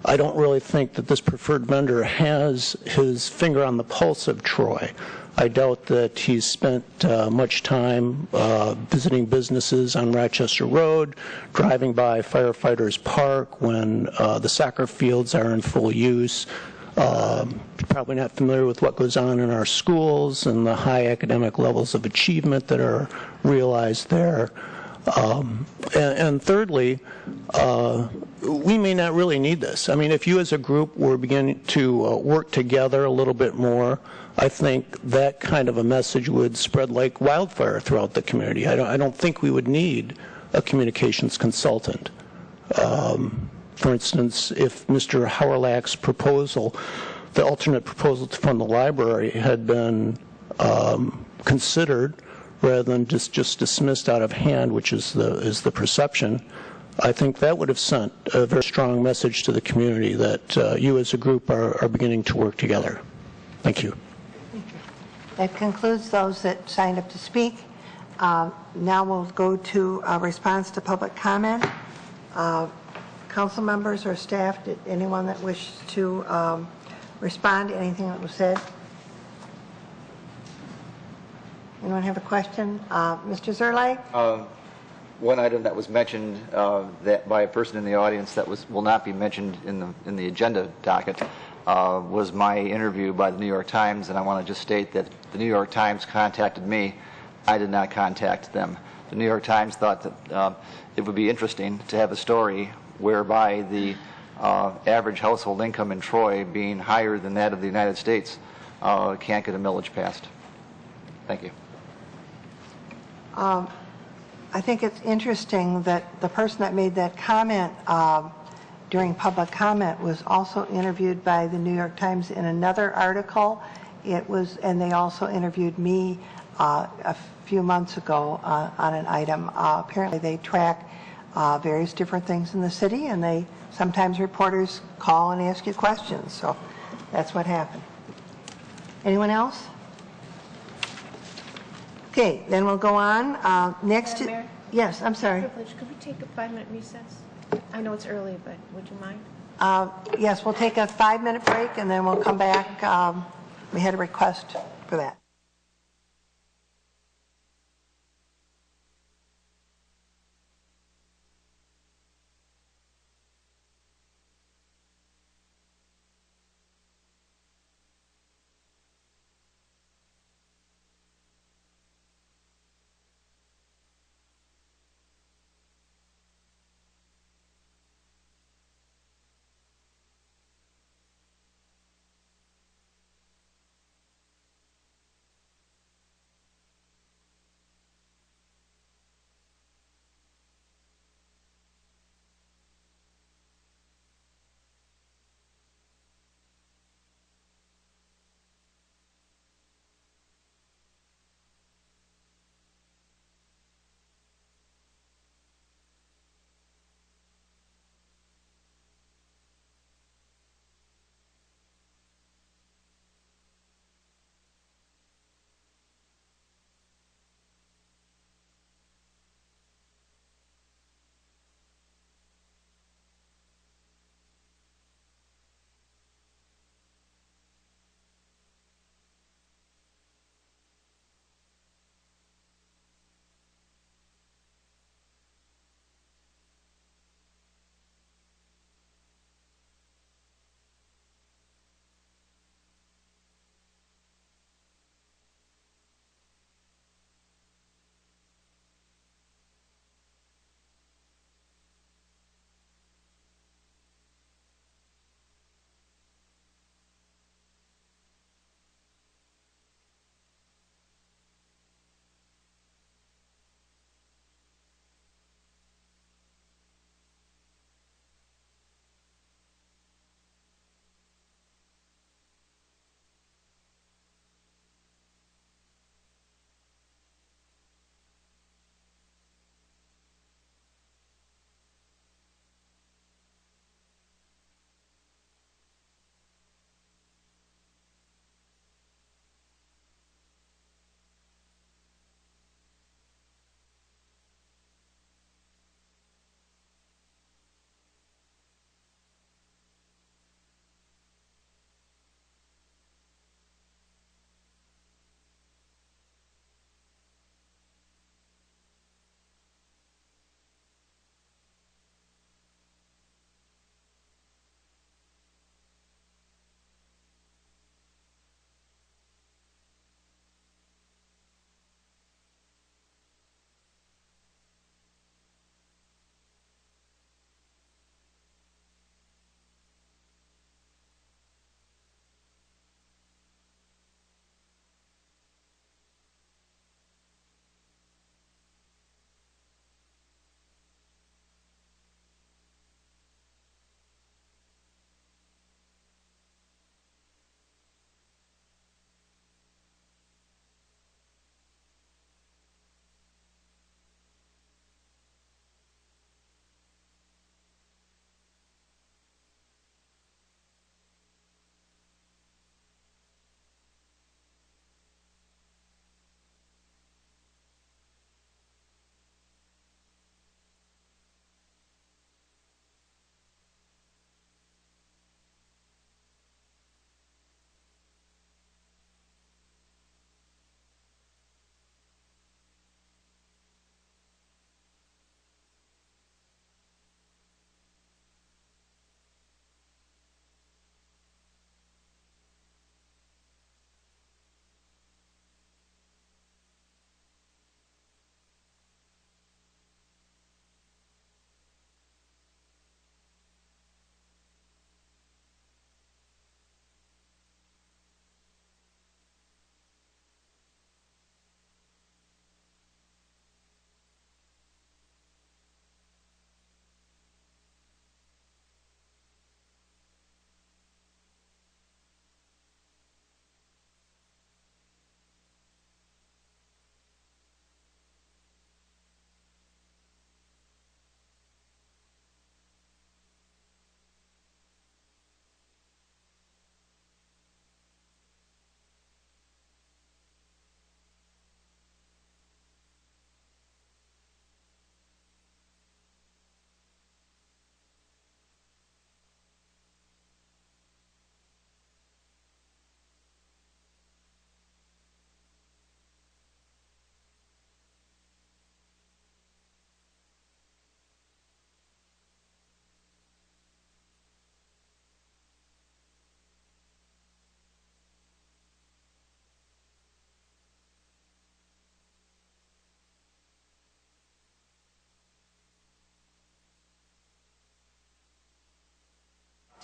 I don't really think that this preferred vendor has his finger on the pulse of Troy. I doubt that he's spent much time visiting businesses on Rochester Road, driving by Firefighters Park when the soccer fields are in full use. Probably not familiar with what goes on in our schools and the high academic levels of achievement that are realized there. And thirdly, we may not really need this. I mean, if you as a group were beginning to work together a little bit more, I think that kind of a message would spread like wildfire throughout the community. I don't think we would need a communications consultant. For instance, if Mr. Hawrelak's proposal, the alternate proposal to fund the library, had been considered rather than just dismissed out of hand, which is the perception, I think that would have sent a very strong message to the community that you as a group are beginning to work together. Thank you. That concludes those that signed up to speak. Now we'll go to a response to public comment. Council members or staff, did anyone that wishes to respond to anything that was said? Anyone have a question? Mr. Zerlag? One item that was mentioned that by a person in the audience that will not be mentioned in the agenda docket was my interview by the New York Times, and I want to just state that the New York Times contacted me. I did not contact them. The New York Times thought that it would be interesting to have a story whereby the average household income in Troy, being higher than that of the United States, can't get a millage passed. Thank you. I think it's interesting that the person that made that comment during public comment was also interviewed by the New York Times in another article. And they also interviewed me a few months ago on an item. Apparently they track various different things in the city, and sometimes reporters call and ask you questions. So that's what happened. Anyone else? Okay, then we'll go on. Next, Mayor? Yes, I'm sorry. Privilege. Could we take a 5-minute recess? I know it's early, but would you mind? Yes, we'll take a 5-minute break, and then we'll come back. We had a request for that.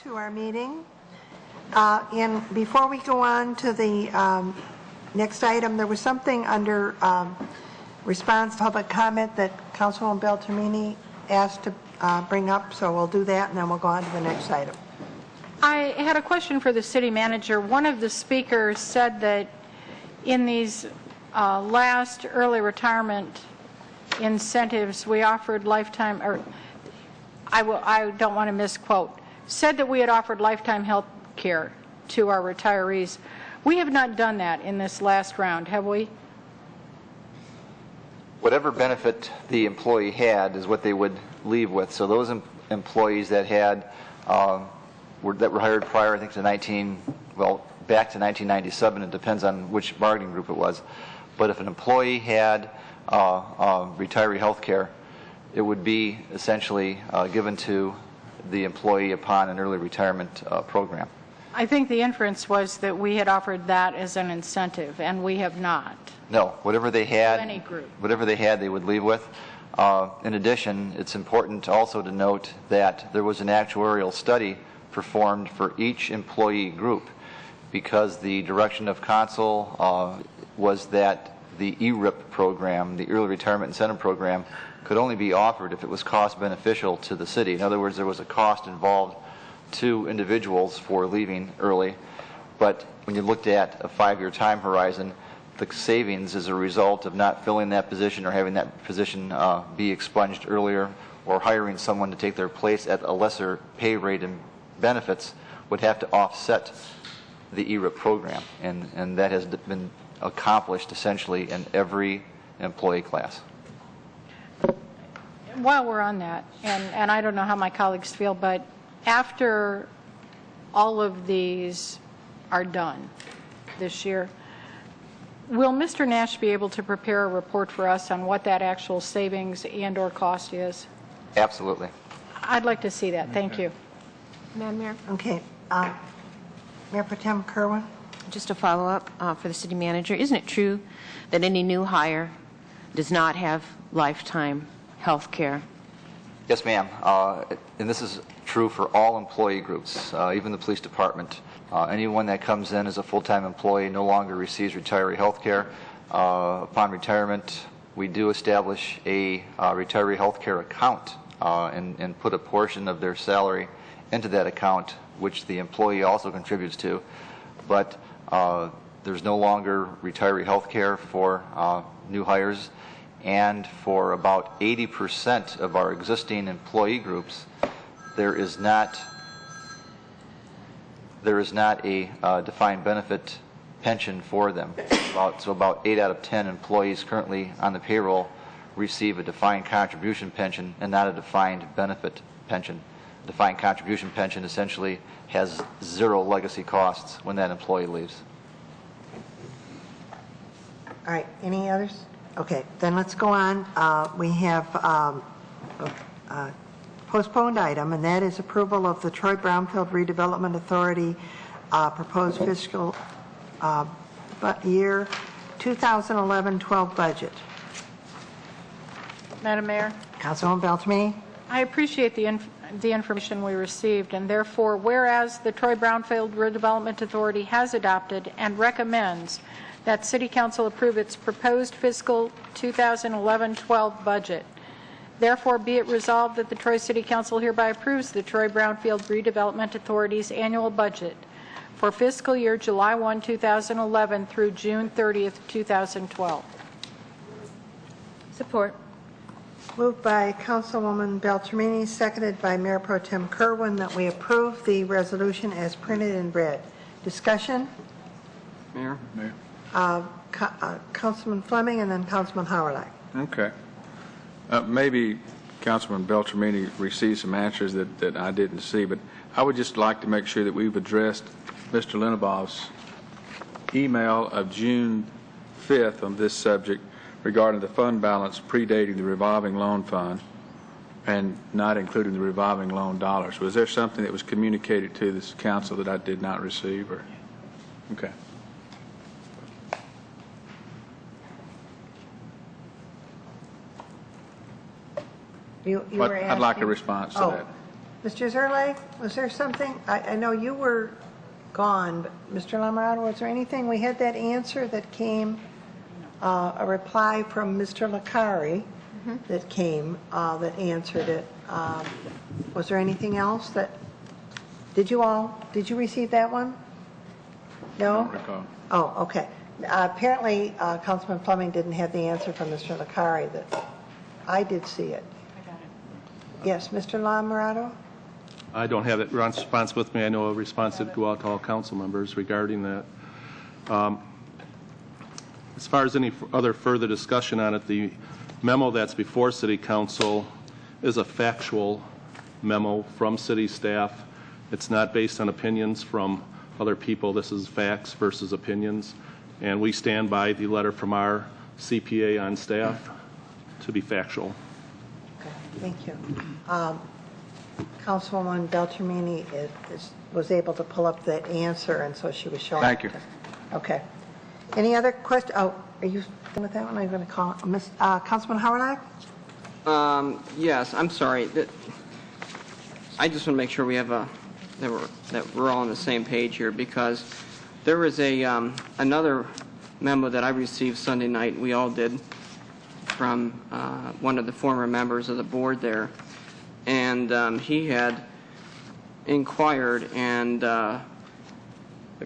To our meeting. And before we go on to the next item, there was something under response to public comment that Councilwoman Beltramini asked to bring up, so we'll do that and then we'll go on to the next item. I had a question for the city manager. One of the speakers said that in these last early retirement incentives, we offered lifetime, or I don't want to misquote, said that we had offered lifetime health care to our retirees. We have not done that in this last round, have we? Whatever benefit the employee had is what they would leave with. So those employees that had that were hired prior, I think, to back to 1997. It depends on which bargaining group it was. But if an employee had retiree health care, it would be essentially given to the employee upon an early retirement program. I think the inference was that we had offered that as an incentive, and we have not. No, whatever they had, Any group. whatever they had, they would leave with. In addition, it's important also to note that there was an actuarial study performed for each employee group, because the direction of council was that the ERIP program, the Early Retirement Incentive Program, could only be offered if it was cost beneficial to the city. In other words, there was a cost involved to individuals for leaving early, but when you looked at a 5-year time horizon, the savings as a result of not filling that position or having that position be expunged earlier, or hiring someone to take their place at a lesser pay rate and benefits, would have to offset the ERIP program, and that has been accomplished essentially in every employee class. While we're on that, and I don't know how my colleagues feel, but after all of these are done this year, will Mr. Nash be able to prepare a report for us on what that actual savings and/or cost is? Absolutely. I'd like to see that. Thank you. Madam Mayor? Okay. Mayor Pro Tem Kerwin? Just a follow-up for the city manager. Isn't it true that any new hire does not have lifetime health care? Yes, ma'am. And this is true for all employee groups, even the police department. Anyone that comes in as a full-time employee no longer receives retiree health care. Upon retirement, we do establish a retiree health care account and put a portion of their salary into that account, which the employee also contributes to. But there's no longer retiree health care for new hires, and for about 80% of our existing employee groups, there is not a defined benefit pension for them. So about 8 out of 10 employees currently on the payroll receive a defined contribution pension and not a defined benefit pension. Defined contribution pension essentially has 0 legacy costs when that employee leaves. All right. Any others? Okay. Then let's go on. We have a postponed item, and that is approval of the Troy Brownfield Redevelopment Authority proposed fiscal year 2011-12 budget. Madam Mayor? Councilwoman Beltramini? I appreciate the information we received, and therefore, whereas the Troy Brownfield Redevelopment Authority has adopted and recommends that City Council approve its proposed fiscal 2011-12 budget, therefore be it resolved that the Troy City Council hereby approves the Troy Brownfield Redevelopment Authority's annual budget for fiscal year July 1, 2011 through June 30th, 2012. Support. Moved by Councilwoman Beltramini, seconded by Mayor Pro Tem Kerwin, that we approve the resolution as printed and read. Discussion? Mayor? Councilman Fleming and then Councilman Howard. Okay. Maybe Councilman Beltramini received some answers that I didn't see, but I would just like to make sure that we've addressed Mr. Linabaugh's email of June 5th on this subject regarding the fund balance predating the revolving loan fund and not including the revolving loan dollars. Was there something that was communicated to this council that I did not receive? Or? Okay. You were asking? I'd like a response to that. Mr. Zerle, was there something, I know you were gone, but Mr. Lamorato, was there anything, we had that answer that came, a reply from Mr. Licari that came, that answered it. Was there anything else that, did you receive that one? No? I don't recall. Oh, okay. Apparently, Councilman Fleming didn't have the answer from Mr. Licari. That I did see it. I got it. Yes, Mr. Lamorato? I don't have that response with me. I know a response did go out to all council members regarding that. As far as any other further discussion on it, the memo that's before City Council is a factual memo from city staff. It's not based on opinions from other people. This is facts versus opinions. And we stand by the letter from our CPA on staff to be factual. Okay, thank you. Councilwoman Beltramini was able to pull up that answer, and so she was showing. Thank you. Okay. Any other question? Oh, are you done with that one? I'm going to call Councilman Howard. Yes, I'm sorry. I just want to make sure we have that we're all on the same page here, because there was another memo that I received Sunday night. We all did, from one of the former members of the board there, and he had inquired, and the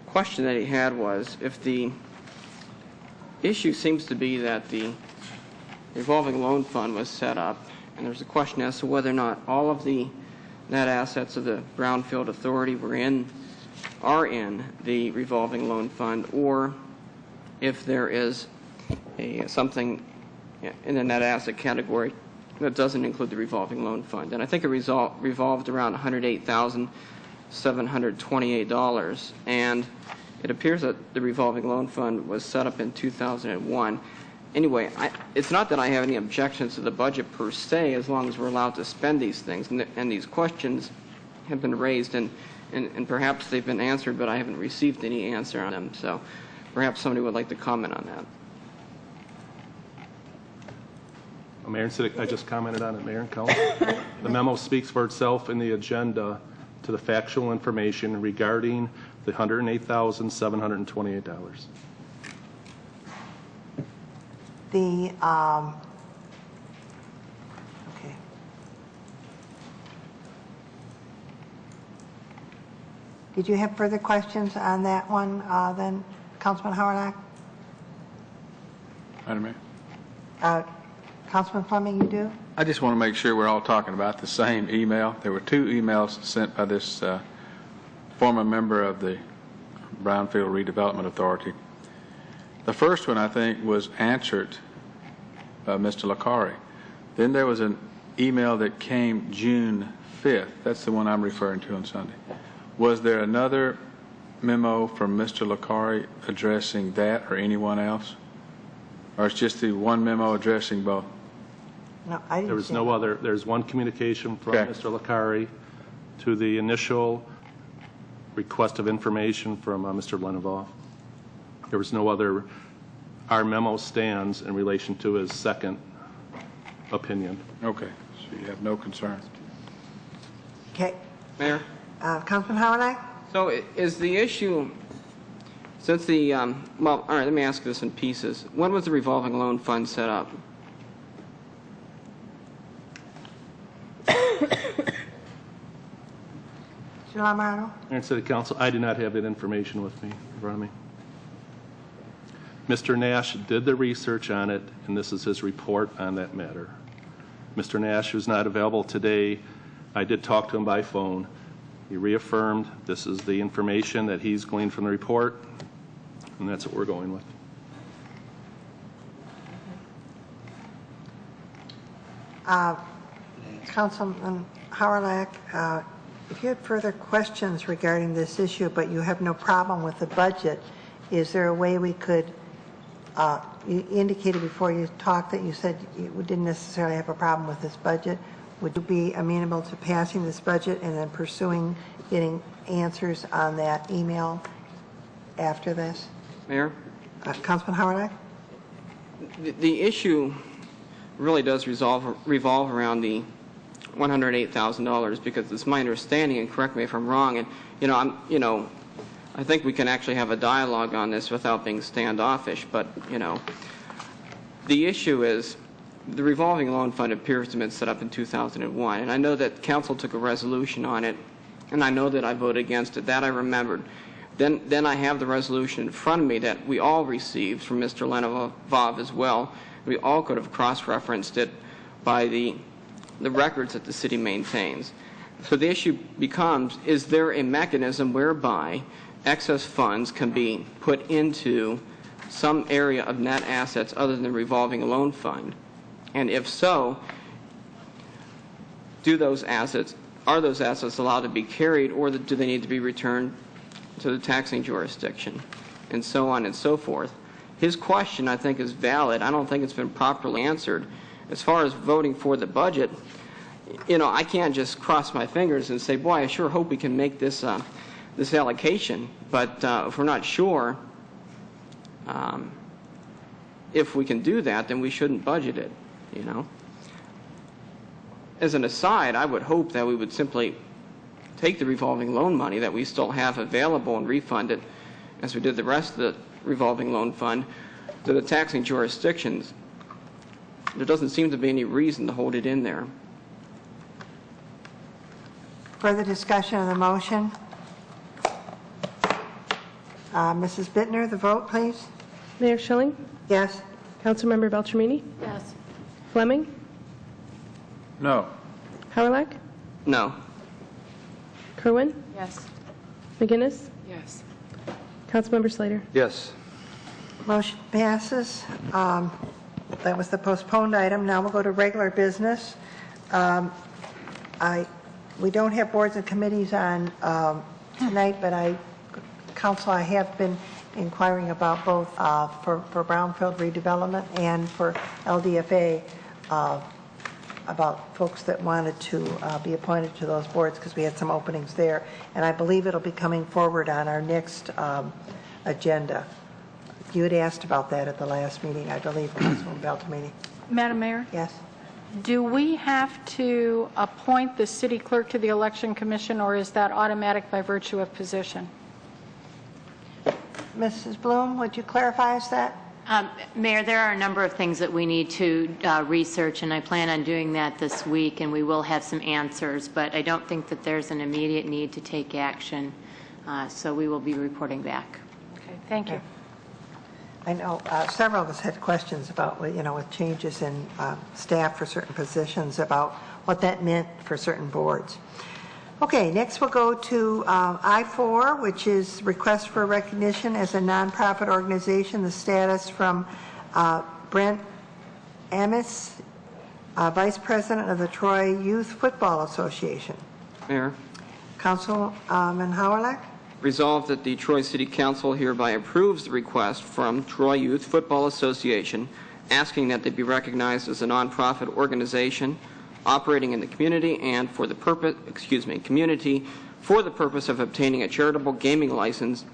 question that he had was, if the issue seems to be that the revolving loan fund was set up, and there's a question as to whether or not all of the net assets of the Brownfield Authority are in the revolving loan fund, or if there is something in the net asset category that doesn't include the revolving loan fund. And I think it revolved around $108,728, and it appears that the revolving loan fund was set up in 2001. Anyway, it's not that I have any objections to the budget per se, as long as we're allowed to spend these things. And these questions have been raised, and perhaps they've been answered, but I haven't received any answer on them. So perhaps somebody would like to comment on that. Mayor and City, I just commented on it, Mayor and Council. The memo speaks for itself in the agenda to the factual information regarding the $108,728. Okay. Did you have further questions on that one, then, Councilman Howard? Madam Mayor. Councilman Fleming, you do? I just want to make sure we're all talking about the same email. There were two emails sent by this former member of the Brownfield Redevelopment Authority. The first one, I think, was answered by Mr. Licari. Then there was an email that came June 5th. That's the one I'm referring to on Sunday. Was there another memo from Mr. Licari addressing that or anyone else? Or it's just the one memo addressing both? No, I didn't. There was no other. There's one communication from Mr. Licari to the initial request of information from Mr. Lenovoff. There was no other. Our memo stands in relation to his second opinion. Okay, so you have no concerns. Okay. Mayor? Councilman Howard? So is the issue, since the, well, all right, let me ask this in pieces. When was the revolving loan fund set up? Mayor and City Council, I do not have that information with me in front of me. Mr. Nash did the research on it, and this is his report on that matter. Mr. Nash, who's not available today, I did talk to him by phone. He reaffirmed this is the information that he's gleaned from the report, and that's what we're going with. Councilman Howard, if you had further questions regarding this issue, but you have no problem with the budget, is there a way we could, you indicated before you talked that you said you didn't necessarily have a problem with this budget. Would you be amenable to passing this budget and then pursuing getting answers on that email after this? Mayor? Councilman Howard? The issue really does revolve around the $108,000 because it's my understanding, and correct me if I'm wrong, and I think we can actually have a dialogue on this without being standoffish, but the issue is the revolving loan fund appears to have been set up in 2001, and I know that council took a resolution on it, and I know that I voted against it. That I remembered. Then I have the resolution in front of me that we all received from Mr. Lenovov as well. We all could have cross-referenced it by the records that the city maintains. So the issue becomes, is there a mechanism whereby excess funds can be put into some area of net assets other than the revolving loan fund? And if so, are those assets allowed to be carried, or do they need to be returned to the taxing jurisdiction, and so on and so forth? His question, I think, is valid. I don't think it's been properly answered. As far as voting for the budget, I can't just cross my fingers and say, boy, I sure hope we can make this this allocation. But if we're not sure if we can do that, then we shouldn't budget it, As an aside, I would hope that we would simply take the revolving loan money that we still have available and refund it, as we did the rest of the revolving loan fund, to the taxing jurisdictions. There doesn't seem to be any reason to hold it in there. Further discussion of the motion? Mrs. Bittner, the vote, please. Mayor Schilling? Yes. Councilmember Beltramini? Yes. Fleming? No. Howrlack? No. Kerwin? Yes. McGinnis? Yes. Councilmember Slater? Yes. Motion passes. That was the postponed item. Now we'll go to regular business. We don't have boards and committees on tonight, but Council, I have been inquiring about both for brownfield redevelopment and for LDFA about folks that wanted to be appointed to those boards, because we had some openings there, and I believe it'll be coming forward on our next agenda. You had asked about that at the last meeting, I believe, Councilwoman Beltramini. Madam Mayor? Yes. Do we have to appoint the city clerk to the election commission, or is that automatic by virtue of position? Mrs. Bloom, would you clarify us that? Mayor, there are a number of things that we need to research, and I plan on doing that this week, and we will have some answers, but I don't think that there's an immediate need to take action, so we will be reporting back. Okay, thank you. I know several of us had questions about, with changes in staff for certain positions, about what that meant for certain boards. Okay, next we'll go to I-4, which is request for recognition as a nonprofit organization, the status from Brent Amis, Vice President of the Troy Youth Football Association. Mayor. Councilman Howrlack? Resolved that the Troy City Council hereby approves the request from Troy Youth Football Association asking that they be recognized as a nonprofit organization operating in the community and for the purpose, community for the purpose of obtaining a charitable gaming license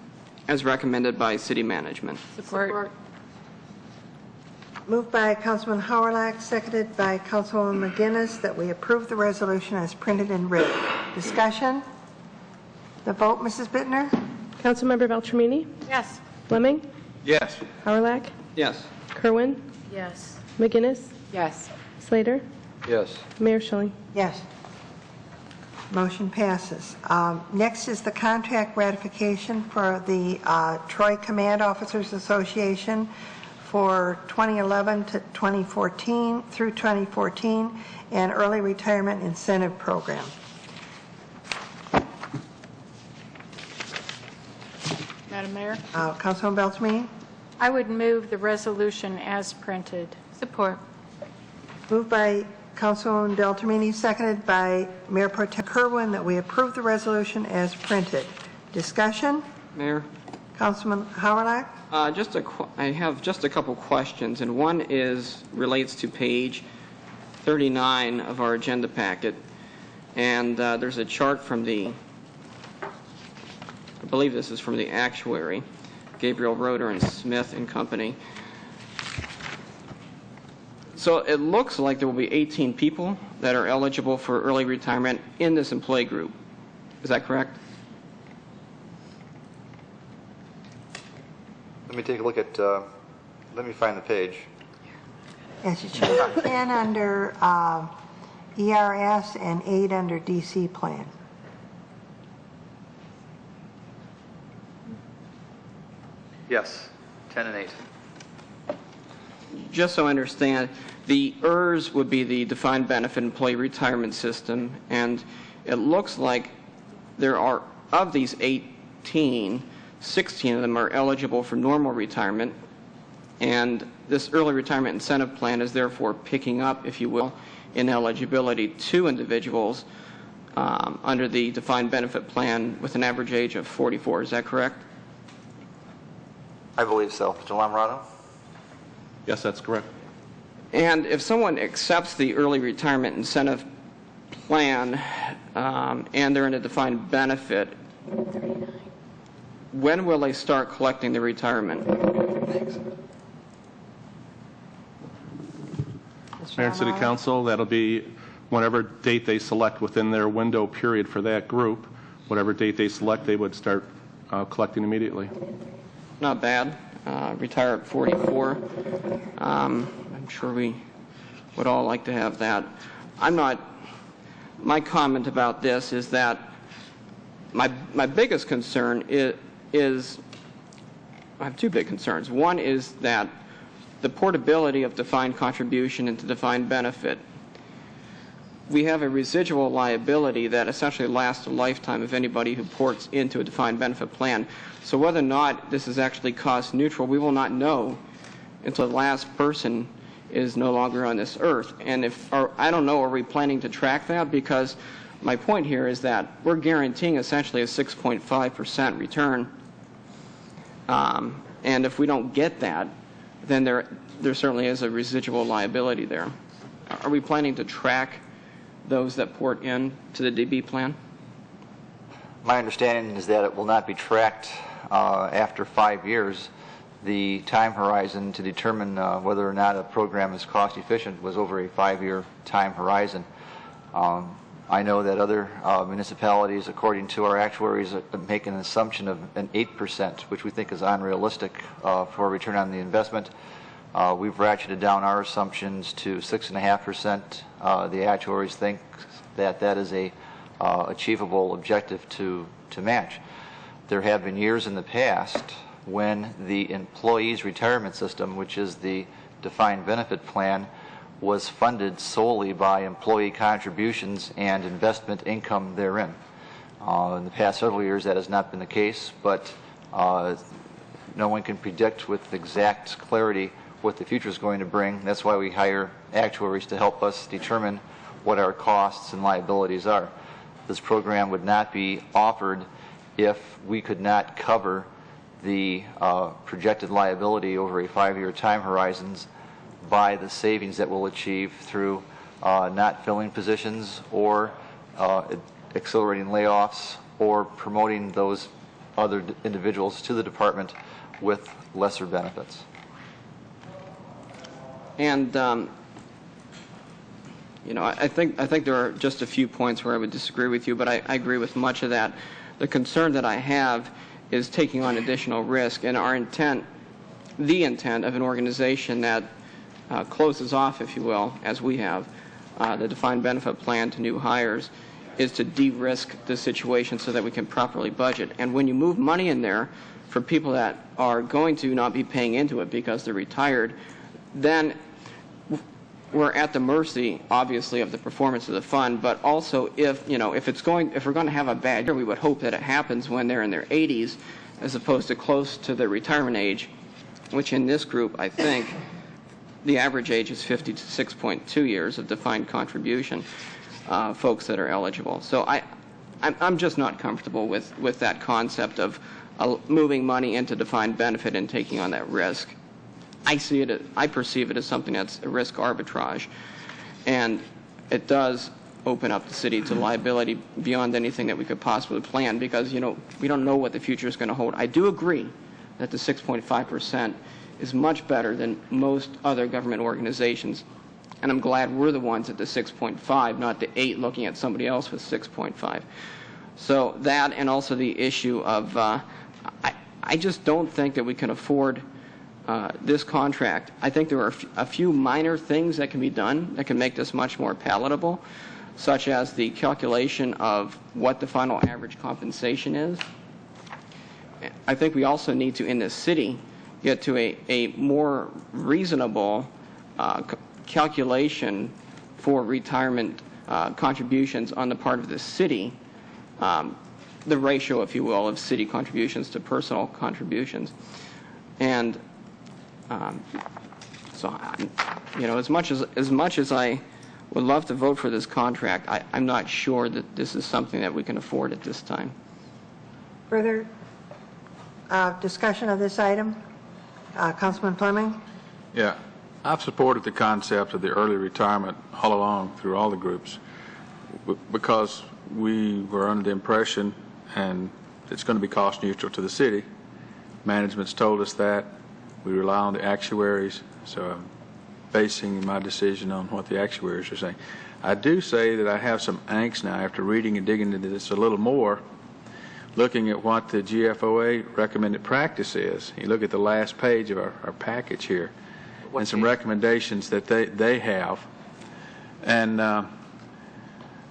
as recommended by city management. Support. Moved by Councilman Howrlack, seconded by Councilwoman McGinnis, that we approve the resolution as printed and read. Discussion? The vote, Mrs. Bittner? Councilmember Beltramini? Yes. Fleming? Yes. Howrlack? Yes. Kerwin? Yes. McGinnis? Yes. Slater? Yes. Mayor Schilling? Yes. Motion passes. Next is the contract ratification for the Troy Command Officers Association for 2011 to 2014 through 2014 and early retirement incentive program. Madam Mayor? Councilwoman Beltramini? I would move the resolution as printed. Support. Moved by Councilwoman Beltramini, seconded by Mayor Pro Tem Kerwin, that we approve the resolution as printed. Discussion? Mayor? Councilman Howrlack? I have just a couple questions, and one relates to page 39 of our agenda packet, and there's a chart from I believe this is from the actuary, Gabriel Roeder and Smith and Company. So it looks like there will be 18 people that are eligible for early retirement in this employee group. Is that correct? Let me take a look at, let me find the page. Yes, you should. 10 under ERS and 8 under DC plan. Yes, 10 and 8. Just so I understand, the ERS would be the defined benefit employee retirement system, and it looks like there are, of these 18, 16 of them are eligible for normal retirement, and this early retirement incentive plan is therefore picking up, if you will, in eligibility to individuals under the defined benefit plan with an average age of 44. Is that correct? I believe so. Mr. Lamorado? Yes, that's correct. And if someone accepts the early retirement incentive plan and they're in a defined benefit, when will they start collecting the retirement? Mayor and City Council, that'll be whatever date they select within their window period for that group. Whatever date they select, they would start collecting immediately. Not bad. Retire at 44. I'm sure we would all like to have that. My comment about this is that my biggest concern is I have two big concerns. One is that the portability of defined contribution into defined benefit. We have a residual liability that essentially lasts a lifetime of anybody who ports into a defined benefit plan. So whether or not this is actually cost neutral, we will not know until the last person is no longer on this earth. And I don't know, are we planning to track that? Because my point here is that we're guaranteeing essentially a 6.5% return. And if we don't get that, then there certainly is a residual liability there. Are we planning to track those that port in to the DB plan? My understanding is that it will not be tracked after 5 years. The time horizon to determine whether or not a program is cost efficient was over a 5-year time horizon. I know that other municipalities, according to our actuaries, make an assumption of an 8%, which we think is unrealistic for a return on the investment. We've ratcheted down our assumptions to 6.5%. The actuaries think that that is a achievable objective to match. There have been years in the past when the employees' retirement system, which is the defined benefit plan, was funded solely by employee contributions and investment income therein. In the past several years that has not been the case, but no one can predict with exact clarity what the future is going to bring. That's why we hire actuaries to help us determine what our costs and liabilities are. This program would not be offered if we could not cover the projected liability over a 5-year time horizons by the savings that we'll achieve through not filling positions or accelerating layoffs or promoting those other individuals to the department with lesser benefits. And I think there are just a few points where I would disagree with you, but I agree with much of that. The concern that I have is taking on additional risk, and our intent, the intent of an organization that closes off, if you will, as we have, the defined benefit plan to new hires, is to de-risk the situation so that we can properly budget. And when you move money in there for people that are going to not be paying into it because they're retired, then we're at the mercy, obviously, of the performance of the fund. But also, if we're going to have a bad year, we would hope that it happens when they're in their 80s, as opposed to close to their retirement age, which in this group, I think, the average age is 56.2 years of defined contribution, folks that are eligible. So I'm just not comfortable with that concept of moving money into defined benefit and taking on that risk. I perceive it as something that's a risk arbitrage, and it does open up the city to liability beyond anything that we could possibly plan, because we don't know what the future is going to hold. I do agree that the 6.5% is much better than most other government organizations And I'm glad we're the ones at the 6.5, not the 8 looking at somebody else with 6.5. So that, and also the issue of, I just don't think that we can afford this contract. I think there are a few minor things that can be done that can make this much more palatable, such as the calculation of what the final average compensation is. I think we also need to, in this city, get to a more reasonable calculation for retirement contributions on the part of the city, the ratio, if you will, of city contributions to personal contributions. And so, you know, as much as I would love to vote for this contract, I'm not sure that this is something that we can afford at this time. Further discussion of this item? Councilman Fleming? Yeah, I've supported the concept of the early retirement all along through all the groups because we were under the impression, and it's going to be cost neutral to the city. Management's told us that. We rely on the actuaries, so I'm basing my decision on what the actuaries are saying. I do say that I have some angst now after reading and digging into this a little more, looking at what the GFOA recommended practice is. You look at the last page of our package here, and some recommendations that they have. And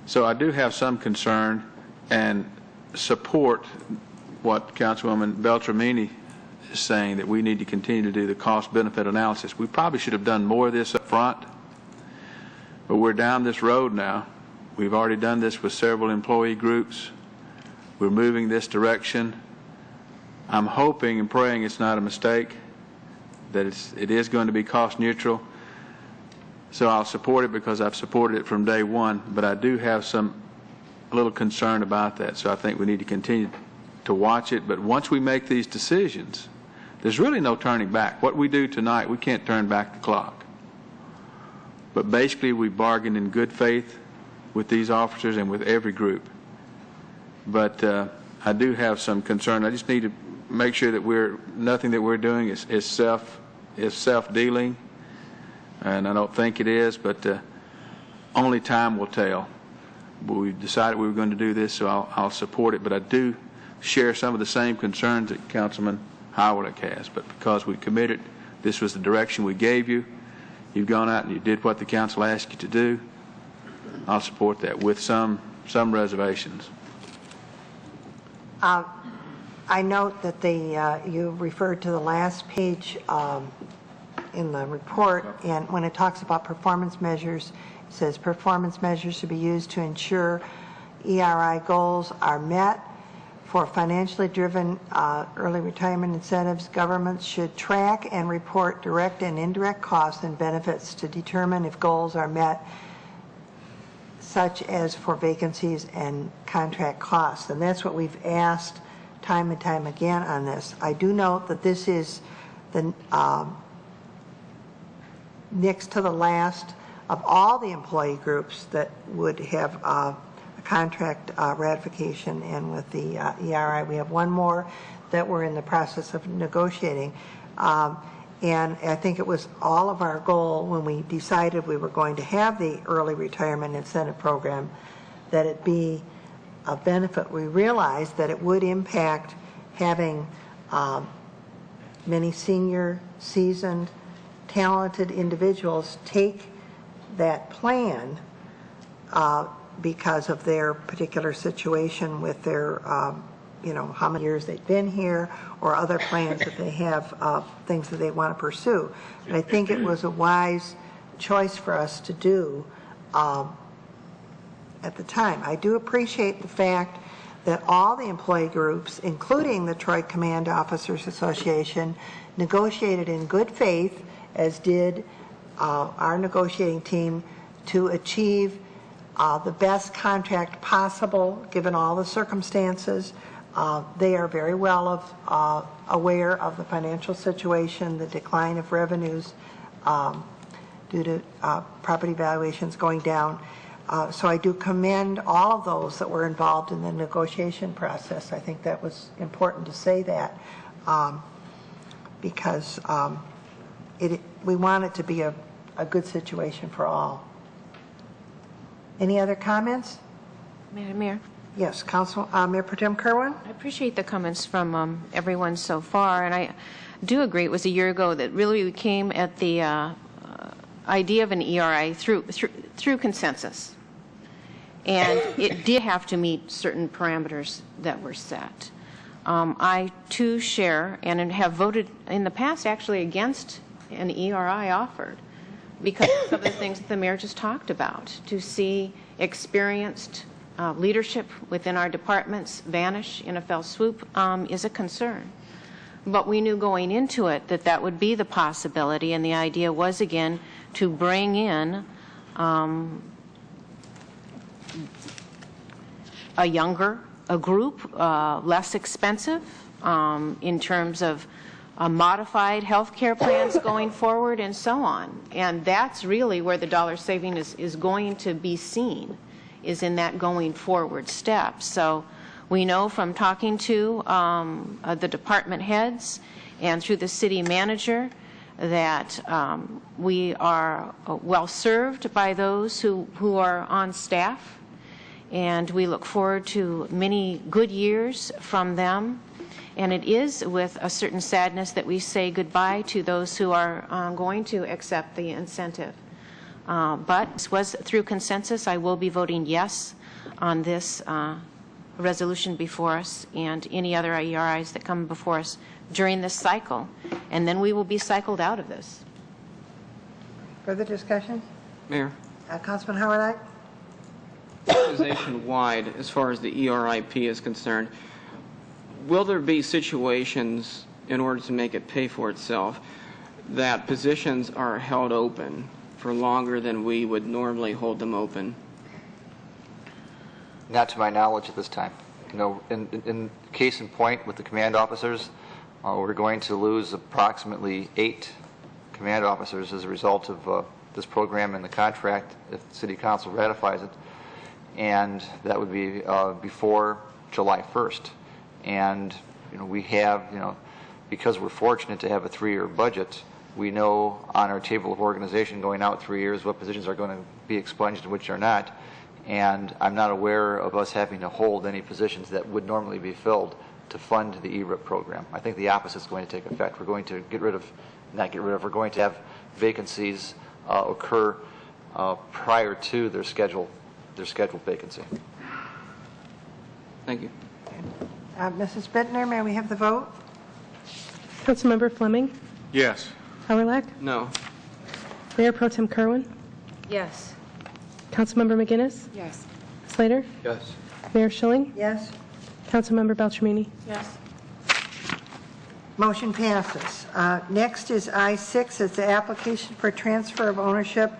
so I do have some concern and support what Councilwoman Beltramini is saying, that we need to continue to do the cost-benefit analysis. We probably should have done more of this up front, but we're down this road now. We've already done this with several employee groups. We're moving this direction. I'm hoping and praying it's not a mistake, that it is going to be cost neutral. So I'll support it because I've supported it from day one, but I do have a little concern about that. So I think we need to continue to watch it. But once we make these decisions, there's really no turning back. What we do tonight, we can't turn back the clock. But basically, we bargained in good faith with these officers and with every group. But I do have some concern. I just need to make sure that nothing that we're doing is self-dealing, and I don't think it is, but only time will tell. But we decided we were going to do this, so I'll support it. But I do share some of the same concerns that Councilman Howard has. But because we committed, this was the direction we gave you. You've gone out and you did what the council asked you to do. I'll support that with some reservations. I note that you referred to the last page in the report, and when it talks about performance measures, it says performance measures should be used to ensure ERI goals are met. For financially driven early retirement incentives, governments should track and report direct and indirect costs and benefits to determine if goals are met, such as for vacancies and contract costs. And that's what we've asked time and time again on this. I do note that this is the next to the last of all the employee groups that would have a contract ratification, and with the ERI we have one more that we're in the process of negotiating. And I think it was all of our goal when we decided we were going to have the early retirement incentive program that it be a benefit. We realized that it would impact having many senior, seasoned, talented individuals take that plan because of their particular situation with their, how many years they've been here, or other plans that they have, things that they want to pursue. And I think it was a wise choice for us to do at the time. I do appreciate the fact that all the employee groups, including the Troy Command Officers Association, negotiated in good faith, as did our negotiating team, to achieve the best contract possible given all the circumstances. They are very well aware of the financial situation, the decline of revenues due to property valuations going down. So I do commend all of those that were involved in the negotiation process. I think that was important to say that because we want it to be a a good situation for all. Any other comments? Madam Mayor? Yes, Mayor Pro Tem Kerwin? I appreciate the comments from everyone so far, and I do agree it was a year ago that really we came at the idea of an ERI through consensus. And it did have to meet certain parameters that were set. I, too, share and have voted in the past actually against an ERI offered because of the things that the mayor just talked about. To see experienced leadership within our departments vanish in a fell swoop is a concern. But we knew going into it that that would be the possibility, and the idea was, again, to bring in a group, less expensive in terms of modified health care plans going forward and so on. And that's really where the dollar saving is going to be seen, is in that going forward step. So we know from talking to the department heads and through the city manager that we are well served by those who are on staff, and we look forward to many good years from them. And it is with a certain sadness that we say goodbye to those who are going to accept the incentive. But this was through consensus. I will be voting yes on this resolution before us and any other ERIs that come before us during this cycle. And then we will be cycled out of this. Further discussion? Mayor. Councilman Howard. Organization-wide, as far as the ERIP is concerned, will there be situations, in order to make it pay for itself, that positions are held open for longer than we would normally hold them open? Not to my knowledge at this time. You know, in case in point with the command officers, we're going to lose approximately 8 command officers as a result of this program and the contract if the City Council ratifies it, and that would be before July 1st. And you know, we have, you know, because we're fortunate to have a 3-year budget, we know on our table of organization going out 3 years what positions are going to be expunged and which are not. And I'm not aware of us having to hold any positions that would normally be filled to fund the ERIP program. I think the opposite is going to take effect. We're going to we're going to have vacancies occur prior to their scheduled vacancy. Thank you. Mrs. Bittner, may we have the vote? Councilmember Fleming? Yes. Howard. No. Mayor Pro Tem Kerwin? Yes. Councilmember McGinnis? Yes. Slater? Yes. Mayor Schilling? Yes. Councilmember Beltramini? Yes. Motion passes. Next is I-6. It's the application for transfer of ownership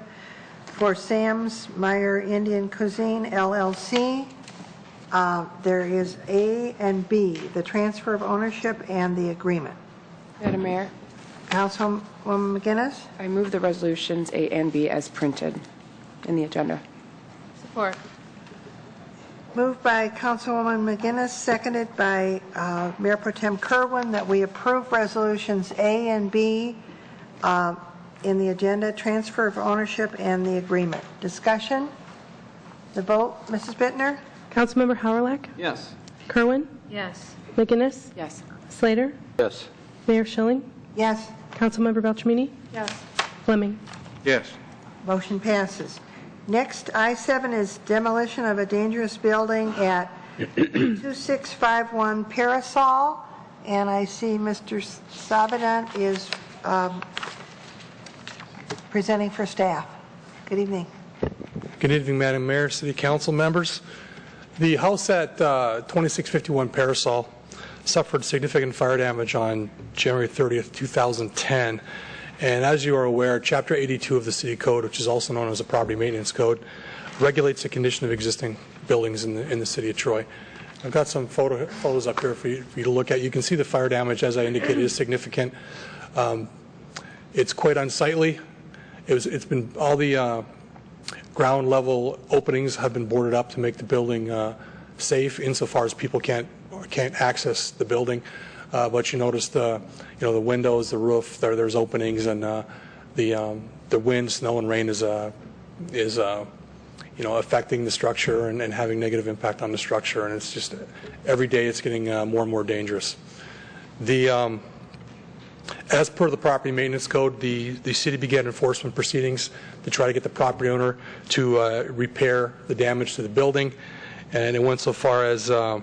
for Sam's Meyer Indian Cuisine, LLC. There is A and B, the transfer of ownership and the agreement. Madam Mayor, Councilwoman McGinnis? I move the resolutions A and B as printed in the agenda. Support. Moved by Councilwoman McGinnis, seconded by Mayor Pro Tem Kerwin, that we approve resolutions A and B in the agenda, transfer of ownership and the agreement. Discussion? The vote, Mrs. Bittner? Councilmember Howard. Yes. Kerwin? Yes. McGinnis? Yes. Slater? Yes. Mayor Schilling? Yes. Councilmember Beltramini? Yes. Fleming? Yes. Motion passes. Next, I-7 is demolition of a dangerous building at 2651 Parasol, and I see Mr. Sabadan is presenting for staff. Good evening. Good evening, Madam Mayor, City Council members. The house at 2651 Parasol suffered significant fire damage on January 30th, 2010. And as you are aware, Chapter 82 of the City Code, which is also known as the Property Maintenance Code, regulates the condition of existing buildings in the City of Troy. I've got some photos up here for you to look at. You can see the fire damage, as I indicated, is significant. It's quite unsightly. It's been all the ground level openings have been boarded up to make the building safe insofar as people can't access the building. But you notice the windows, the roof, there's openings, and the the wind, snow, and rain is affecting the structure and having negative impact on the structure, and it's just every day it's getting more and more dangerous. As per the property maintenance code, the city began enforcement proceedings to try to get the property owner to repair the damage to the building, and it went so far as on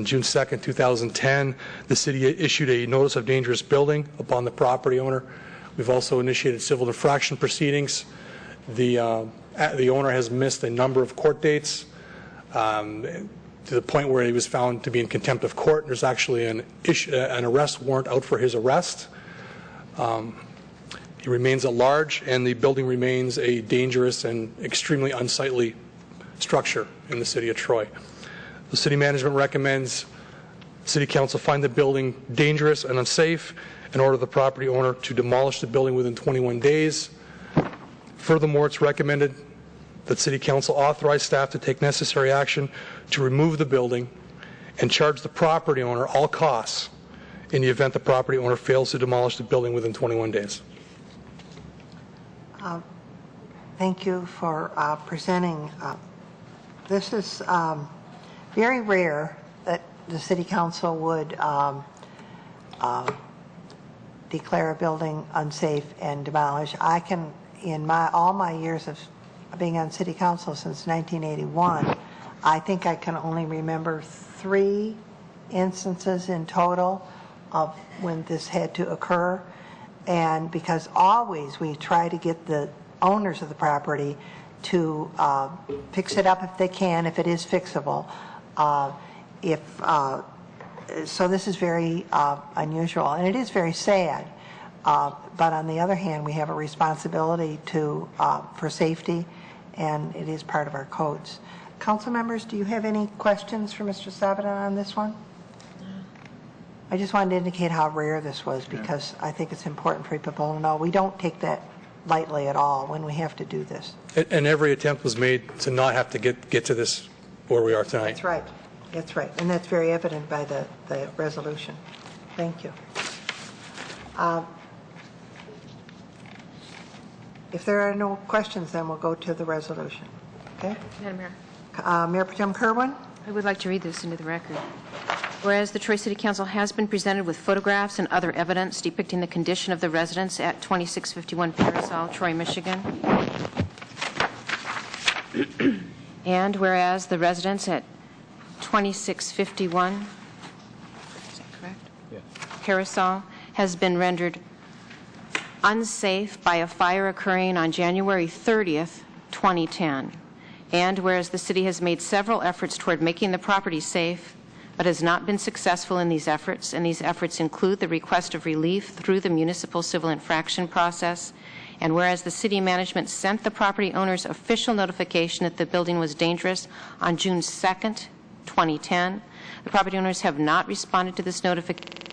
June 2nd, 2010, the city issued a notice of dangerous building upon the property owner. We've also initiated civil infraction proceedings. The owner has missed a number of court dates to the point where he was found to be in contempt of court. There's actually an arrest warrant out for his arrest. He remains at large, and the building remains a dangerous and extremely unsightly structure in the city of Troy. The city management recommends City Council find the building dangerous and unsafe and order the property owner to demolish the building within 21 days. Furthermore, it's recommended that City Council authorize staff to take necessary action to remove the building and charge the property owner all costs in the event the property owner fails to demolish the building within 21 days. Thank you for presenting. This is very rare that the City Council would declare a building unsafe and demolish. I can, in all my years of being on City Council since 1981, I think I can only remember 3 instances in total of when this had to occur. And because always we try to get the owners of the property to fix it up if they can, if it is fixable. So this is very unusual, and it is very sad. But on the other hand, we have a responsibility for safety, and it is part of our codes. Council members, do you have any questions for Mr. Sabaton on this one? I just wanted to indicate how rare this was, because I think it's important for people to know we don't take that lightly at all when we have to do this. And every attempt was made to not have to get to this where we are tonight. That's right. That's right. And that's very evident by the resolution. Thank you. If there are no questions, then we'll go to the resolution. Okay? Madam Mayor. Mayor Pro Tem Kerwin? I would like to read this into the record. Whereas the Troy City Council has been presented with photographs and other evidence depicting the condition of the residents at 2651 Parasol, Troy, Michigan. And whereas the residents at 2651, is that correct? Yes. Parasol has been rendered unsafe by a fire occurring on January 30th, 2010. And whereas the city has made several efforts toward making the property safe, but has not been successful in these efforts, and these efforts include the request of relief through the municipal civil infraction process, and whereas the city management sent the property owners official notification that the building was dangerous on June 2nd, 2010, the property owners have not responded to this notification